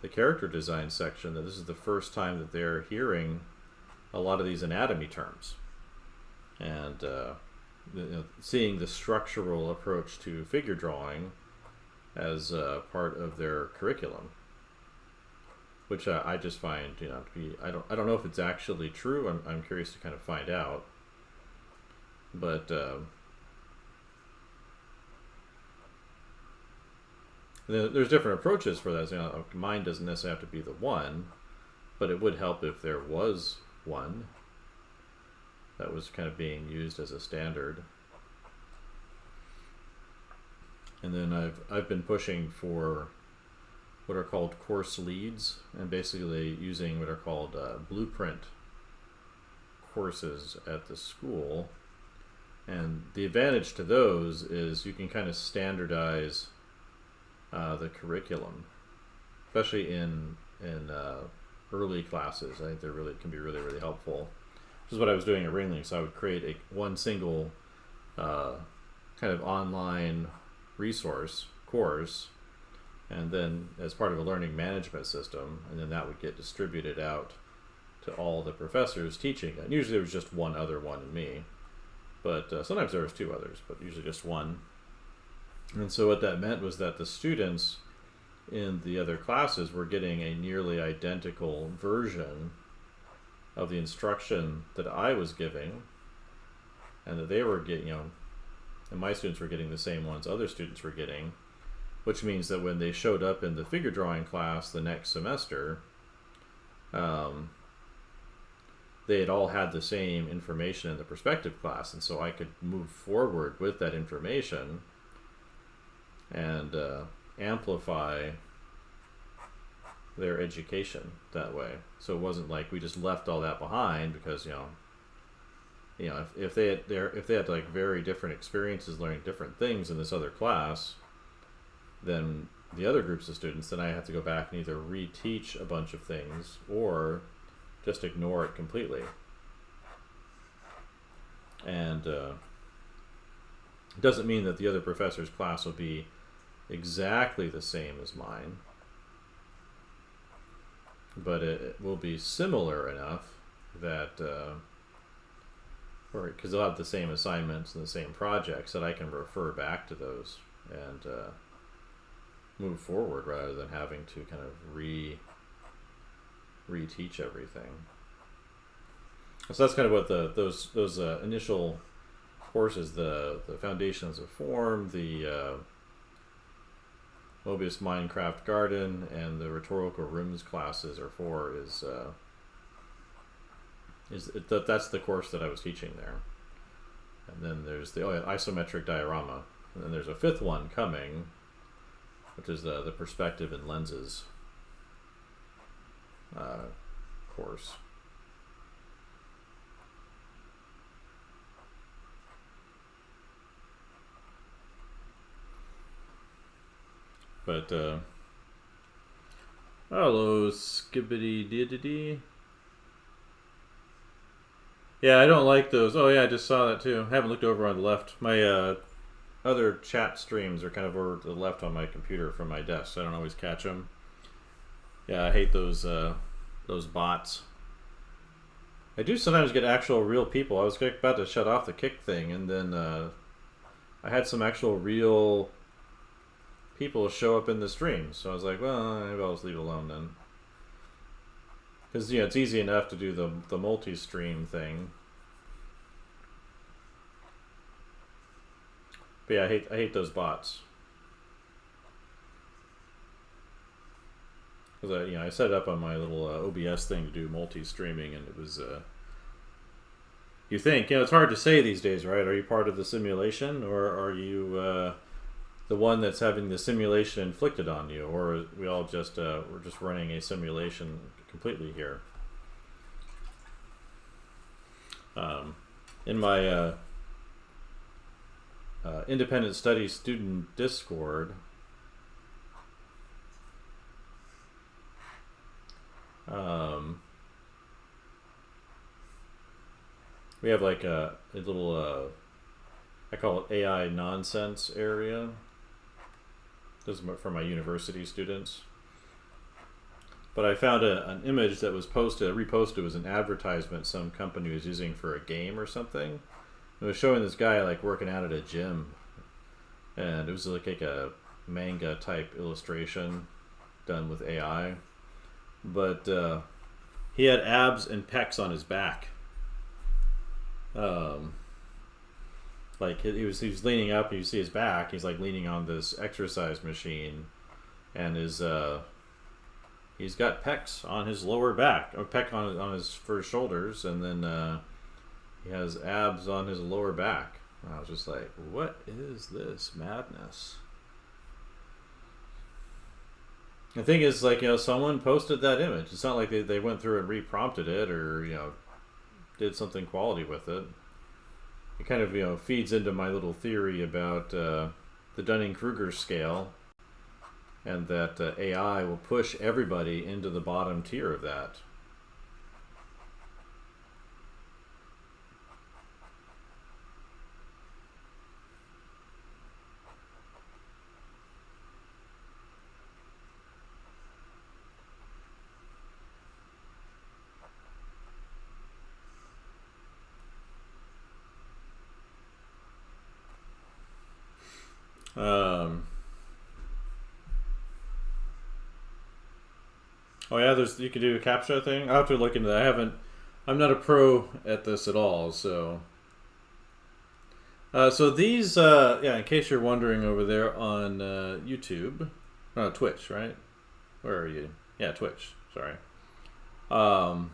the character design section that this is the first time that they're hearing a lot of these anatomy terms, and seeing the structural approach to figure drawing as part of their curriculum, which I just find to be, I don't know if it's actually true. I'm curious to kind of find out, but there's different approaches for that. Mine doesn't necessarily have to be the one, but it would help if there was one that was kind of being used as a standard. And then I've been pushing for what are called course leads, and basically using what are called blueprint courses at the school. And the advantage to those is you can kind of standardize the curriculum, especially in early classes. I think they really can be really helpful. This is what I was doing at Ringling. So I would create one single kind of online resource course, and then as part of a learning management system, and then that would get distributed out to all the professors teaching. And usually there was just one other one in me, but sometimes there was two others, but usually just one. And so what that meant was that the students in the other classes were getting a nearly identical version of the instruction that I was giving, and that they were getting, and my students were getting the same ones other students were getting, which means that when they showed up in the figure drawing class the next semester, they had all had the same information in the perspective class, and so I could move forward with that information and amplify their education that way. So it wasn't like we just left all that behind, because if they had like very different experiences learning different things in this other class than the other groups of students, then I have to go back and either reteach a bunch of things or just ignore it completely. And it doesn't mean that the other professor's class will be exactly the same as mine, but it will be similar enough that because they'll have the same assignments and the same projects, that I can refer back to those and move forward, rather than having to kind of reteach everything. So that's kind of what those initial courses, the Foundations of Form, the Mobius Minecraft Garden, and the Rhetorical Rooms classes are for, that's the course that I was teaching there. And then there's the isometric diorama, and then there's a fifth one coming, which is the perspective and lenses course. But hello, skibbity diddity. Yeah, I don't like those. Oh yeah, I just saw that too. I haven't looked over on the left. My other chat streams are kind of over to the left on my computer from my desk, so I don't always catch them. Yeah, I hate those bots. I do sometimes get actual real people. I was about to shut off the kick thing, and then I had some actual real people show up in the stream, so I was like, well, maybe I'll just leave it alone then, because it's easy enough to do the multi-stream thing. But yeah, I hate those bots, because I set it up on my little OBS thing to do multi-streaming, and it was you think it's hard to say these days, right? Are you part of the simulation, or are you the one that's having the simulation inflicted on you, or we all just we're just running a simulation completely here. In my independent study student Discord, we have like a little I call it AI nonsense area. This is for my university students. But I found an image that was reposted. It was an advertisement some company was using for a game or something. It was showing this guy like working out at a gym, and it was like a manga type illustration done with AI. But he had abs and pecs on his back. Like he was leaning up, and you see his back. He's like leaning on this exercise machine, and he's got pecs on his lower back, or pec on his first shoulders, and then he has abs on his lower back. And I was just like, what is this madness? The thing is, like, someone posted that image. It's not like they went through and reprompted it, or did something quality with it. It kind of feeds into my little theory about the Dunning-Kruger scale, and that AI will push everybody into the bottom tier of that. Oh yeah, you can do a CAPTCHA thing. I'll have to look into that. I'm not a pro at this at all, so. So these, yeah, in case you're wondering over there on YouTube, no, Twitch, right? Where are you? Yeah, Twitch. Sorry. I'm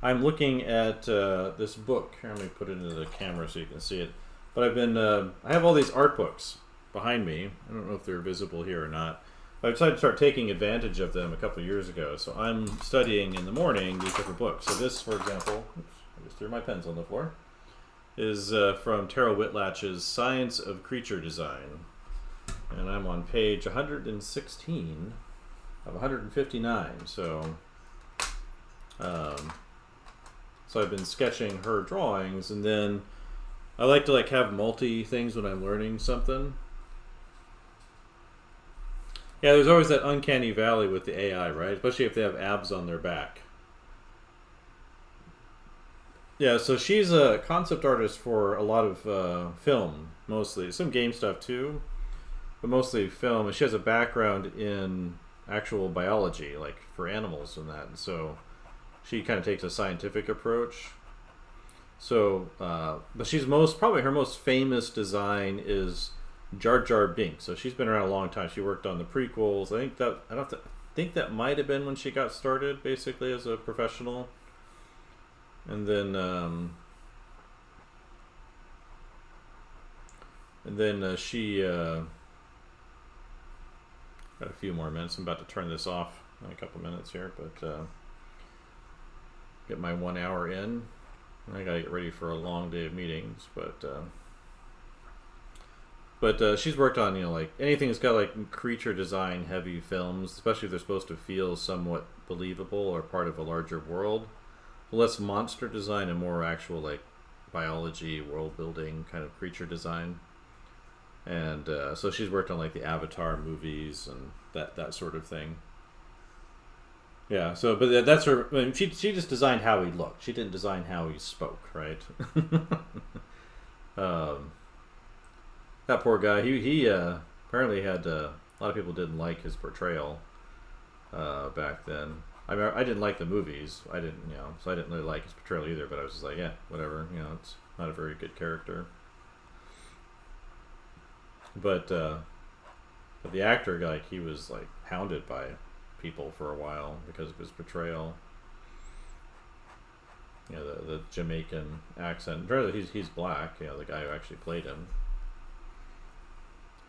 looking at this book. Here, let me put it into the camera so you can see it. But I have all these art books behind me. I don't know if they're visible here or not. I decided to start taking advantage of them a couple of years ago. So I'm studying in the morning these different books. So this, for example, oops, I just threw my pens on the floor, is from Terryl Whitlatch's Science of Creature Design. And I'm on page 116 of 159. So I've been sketching her drawings, and then I like to have multi things when I'm learning something. Yeah, there's always that uncanny valley with the AI, right? Especially if they have abs on their back. Yeah, so she's a concept artist for a lot of film, mostly. Some game stuff too, but mostly film. And she has a background in actual biology, like for animals and that. And so she kind of takes a scientific approach. So, but probably her most famous design is Jar Jar Binks. So she's been around a long time. She worked on the prequels. I think that might have been when she got started, basically as a professional. And then she got a few more minutes. I'm about to turn this off in a couple minutes here, but get my 1 hour in. I gotta get ready for a long day of meetings, but she's worked on anything that's got creature design heavy films, especially if they're supposed to feel somewhat believable or part of a larger world. Less monster design and more actual biology, world building kind of creature design. And so she's worked on the Avatar movies and that sort of thing. Yeah, so but that's her. I mean, she just designed how he looked. She didn't design how he spoke, right? That poor guy. He apparently had a lot of people didn't like his portrayal back then. I mean, I didn't like the movies. I didn't, so I didn't really like his portrayal either. But I was just like, yeah, whatever. It's not a very good character. But the actor, he was hounded by people for a while because of his portrayal. The Jamaican accent. Apparently he's black. The guy who actually played him.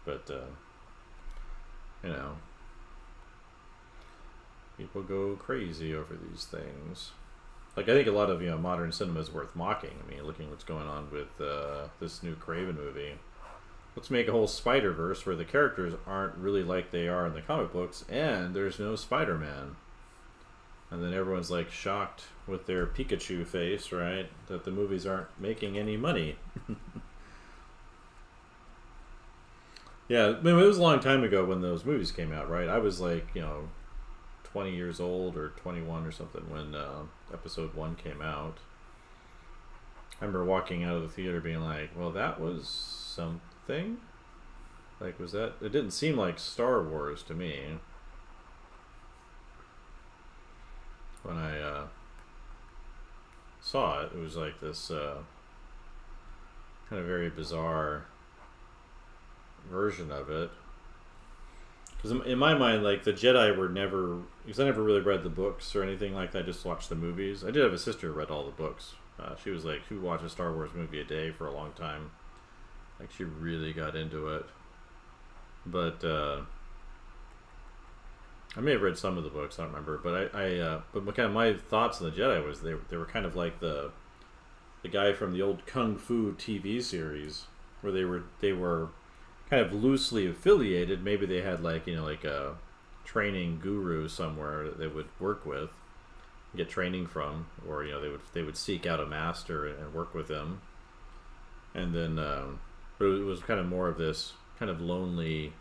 But you know, people go crazy over these things. Like, I think a lot of modern cinema is worth mocking. I mean, looking at what's going on with this new Craven movie. Let's make a whole Spider-Verse where the characters aren't really like they are in the comic books, and there's no Spider-Man. And then everyone's like shocked with their Pikachu face, right? That the movies aren't making any money. Yeah, I mean, it was a long time ago when those movies came out, right? I was like, 20 years old or 21 or something when episode 1 came out. I remember walking out of the theater being like, well, that was something? Like, was that... It didn't seem like Star Wars to me. When I saw it, it was like this kind of very bizarre version of it. Because in my mind, like, the Jedi were never... Because I never really read the books or anything like that. I just watched the movies. I did have a sister who read all the books. She was like, she watched a Star Wars movie a day for a long time. Like, she really got into it. But I may have read some of the books, I don't remember. But but kind of my thoughts on the Jedi was they were kind of like the guy from the old Kung Fu TV series, where they were kind of loosely affiliated. Maybe they had like a training guru somewhere that they would work with, get training from, or they would seek out a master and work with him. And then, but it was kind of more of this kind of lonely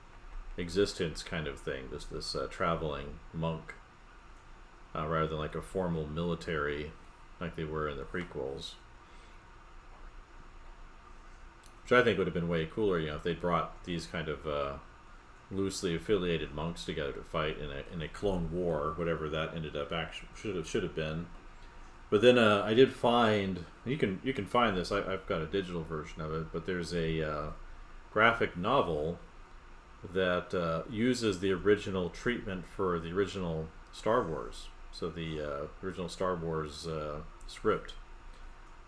existence kind of thing. This traveling monk, rather than like a formal military like they were in the prequels. Which I think would have been way cooler, if they'd brought these kind of loosely affiliated monks together to fight in a clone war, whatever that ended up actually should have been. But then I did find, you can find this. I've got a digital version of it, but there's a graphic novel that uses the original treatment for the original Star Wars. So the original Star Wars script.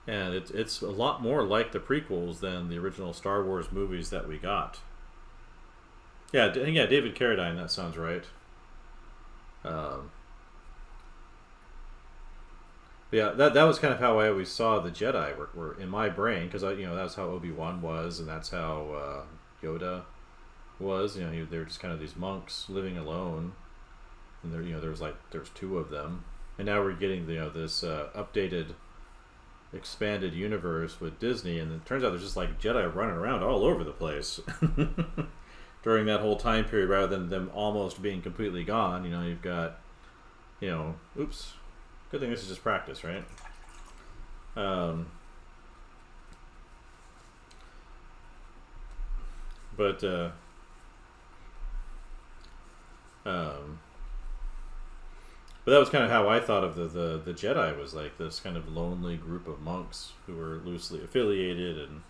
And it's a lot more like the prequels than the original Star Wars movies that we got. Yeah, David Carradine, that sounds right. Yeah, that was kind of how I always saw the Jedi were in my brain, because that's how Obi-Wan was, and that's how Yoda was. They're just kind of these monks living alone, and there's two of them, and now we're getting this updated, expanded universe with Disney, and it turns out there's just like Jedi running around all over the place during that whole time period, rather than them almost being completely gone. You've got, oops, good thing this is just practice, right? But that was kind of how I thought of the Jedi, was like this kind of lonely group of monks who were loosely affiliated and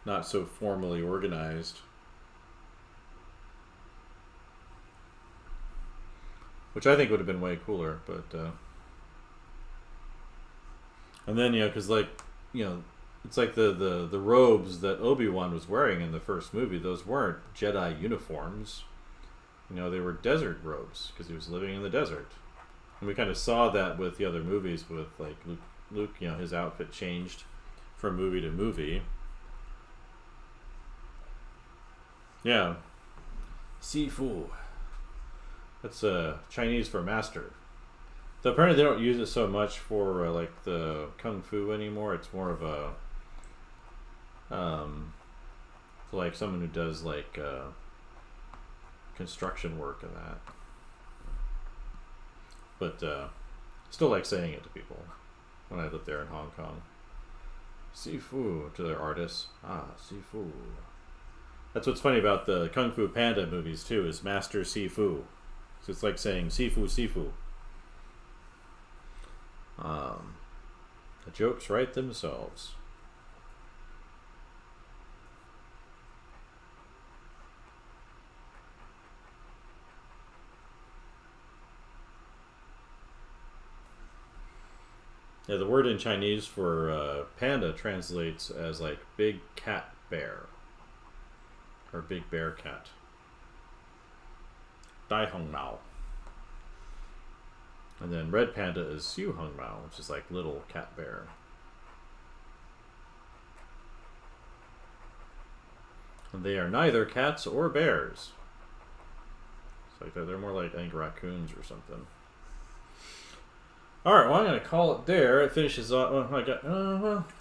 not so formally organized. Which I think would have been way cooler, but and then because it's like the robes that Obi-Wan was wearing in the first movie, those weren't Jedi uniforms. They were desert robes because he was living in the desert. And we kind of saw that with the other movies, with like Luke, his outfit changed from movie to movie. Yeah. Sifu. That's Chinese for master. So apparently they don't use it so much for like the Kung Fu anymore. It's more of a for like someone who does like construction work and that. But still like saying it to people when I lived there in Hong Kong. Sifu to their artists. Sifu. That's what's funny about the Kung Fu Panda movies too, is Master Sifu. So it's like saying Sifu, Sifu. The jokes write themselves. Yeah, the word in Chinese for panda translates as like big cat bear. or big bear cat. Dai Hong Mao. And then red panda is Su Hong Mao, which is like little cat bear. And they are neither cats or bears. It's like they're more like, I think, raccoons or something. All right, well, I'm gonna call it there. It finishes off. Well, I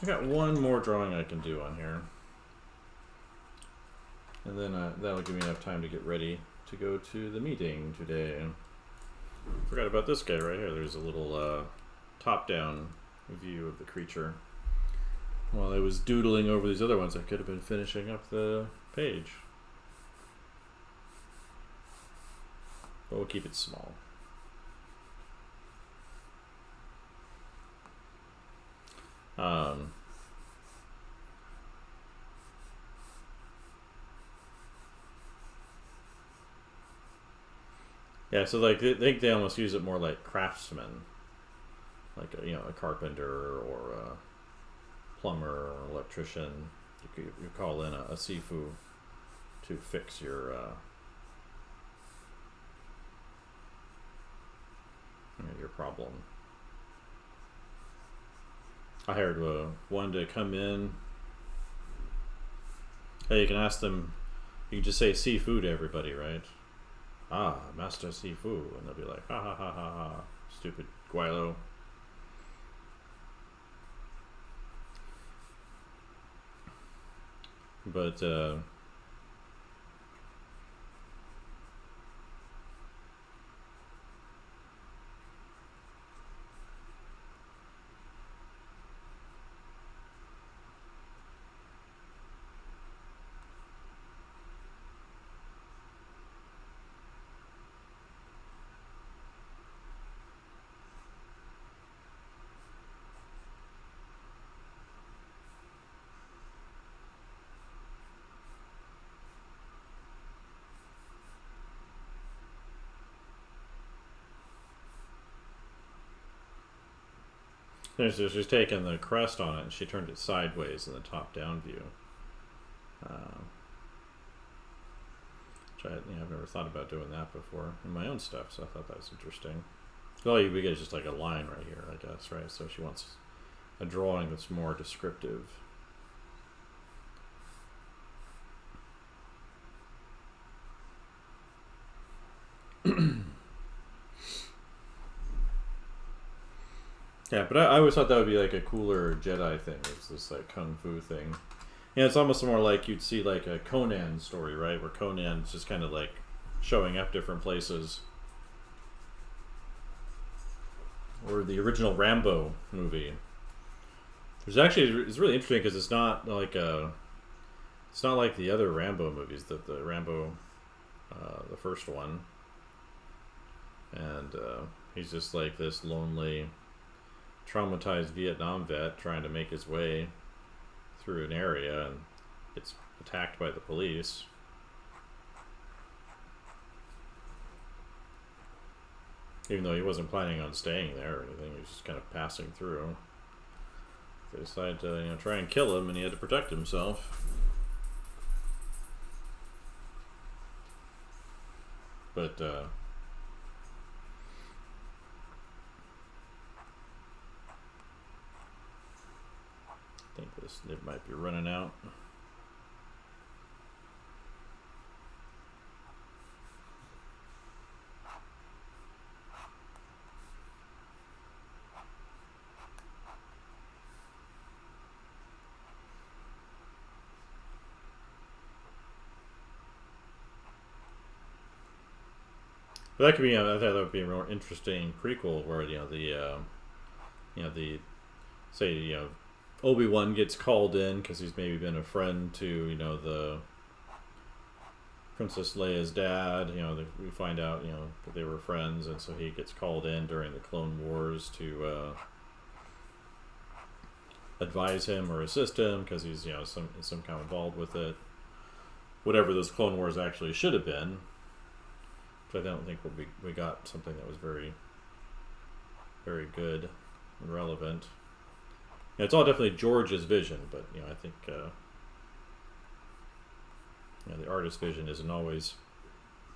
got one more drawing I can do on here, and then that'll give me enough time to get ready to go to the meeting today. Forgot about this guy right here. There's a little top-down view of the creature. While I was doodling over these other ones, I could have been finishing up the page. But we'll keep it small. Yeah, so like I think they almost use it more like craftsmen, like a carpenter or a plumber or electrician. You call in a sifu to fix your problem. I hired one to come in. Hey, you can ask them. You can just say "Sifu" to everybody, right? Ah, Master Sifu, and they'll be like, ha ha ha ha ha, stupid Guilo. But she's taken the crest on it and she turned it sideways in the top-down view. Which I've never thought about doing that before in my own stuff, so I thought that was interesting. All you get is just like a line right here, I guess, right? So she wants a drawing that's more descriptive. Yeah, but I always thought that would be like a cooler Jedi thing. It's this like kung fu thing. Yeah, it's almost more like you'd see like a Conan story, right? Where Conan's just kind of like showing up different places. Or the original Rambo movie. It's really interesting because it's not like the other Rambo movies, the Rambo, the first one. And he's just like this lonely, traumatized Vietnam vet trying to make his way through an area and gets attacked by the police. Even though he wasn't planning on staying there or anything, he was just kind of passing through. They decided to try and kill him, and he had to protect himself. But I think this nib might be running out. But that could be, I thought that would be a more interesting prequel where say Obi-Wan gets called in because he's maybe been a friend to the Princess Leia's dad. We find out that they were friends, and so he gets called in during the Clone Wars to advise him or assist him because he's somehow involved with it. Whatever those Clone Wars actually should have been. I don't think we got something that was very, very good and relevant. It's all definitely George's vision, but I think You know, the artist vision isn't always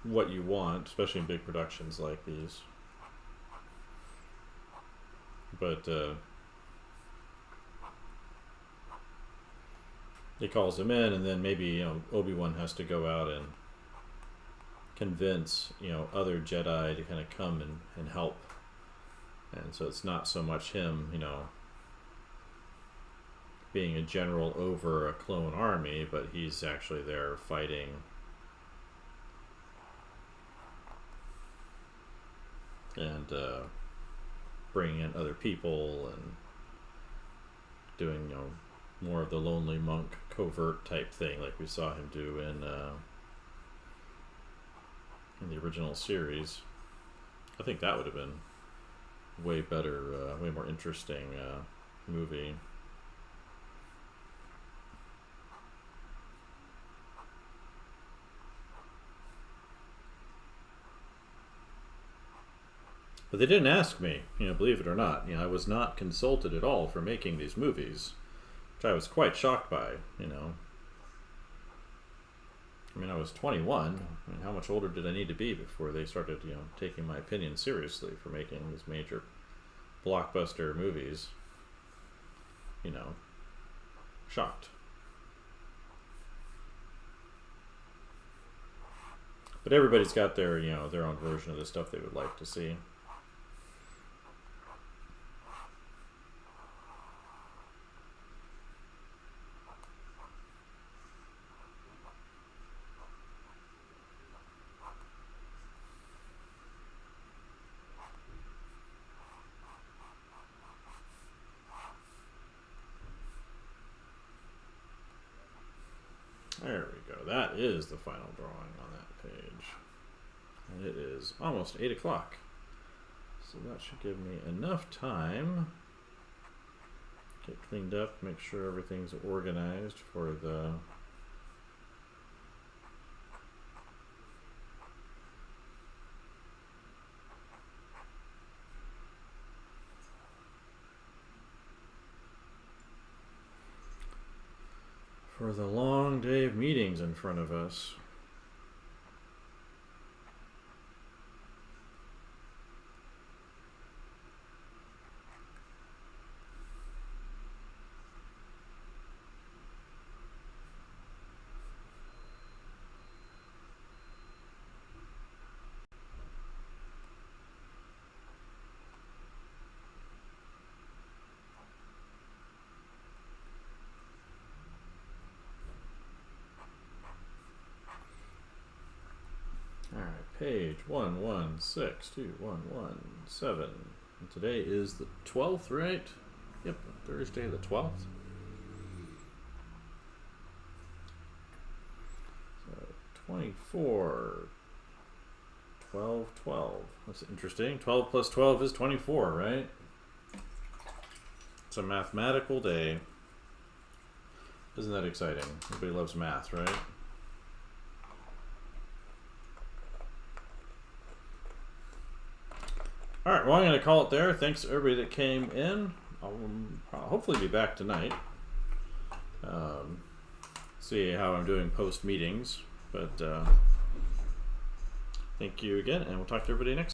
what you want, especially in big productions like these. But he calls him in, and then maybe, you know, Obi-Wan has to go out and convince, you know, other Jedi to kind of come and help. And so it's not so much him, you know, being a general over a clone army, but he's actually there fighting and bringing in other people and doing, you know, more of the lonely monk covert type thing like we saw him do in the original series. I think that would have been way better, way more interesting movie. But they didn't ask me, you know, believe it or not. You know, I was not consulted at all for making these movies, which I was quite shocked by, you know. I mean, I was 21. I mean, how much older did I need to be before they started, you know, taking my opinion seriously for making these major blockbuster movies? You know, shocked. But everybody's got their, you know, their own version of the stuff they would like to see. There we go. That is the final drawing on that page. And it is almost 8 o'clock. So that should give me enough time to get cleaned up, make sure everything's organized for the long day of meetings in front of us. Alright, page 11621117. And today is the 12th, right? Yep, Thursday the 12th. So 24, 12, 12. That's interesting. 12 plus 12 is 24, right? It's a mathematical day. Isn't that exciting? Everybody loves math, right? Alright, well, I'm going to call it there. Thanks to everybody that came in. I'll hopefully be back tonight. See how I'm doing post meetings. But thank you again, and we'll talk to everybody next time.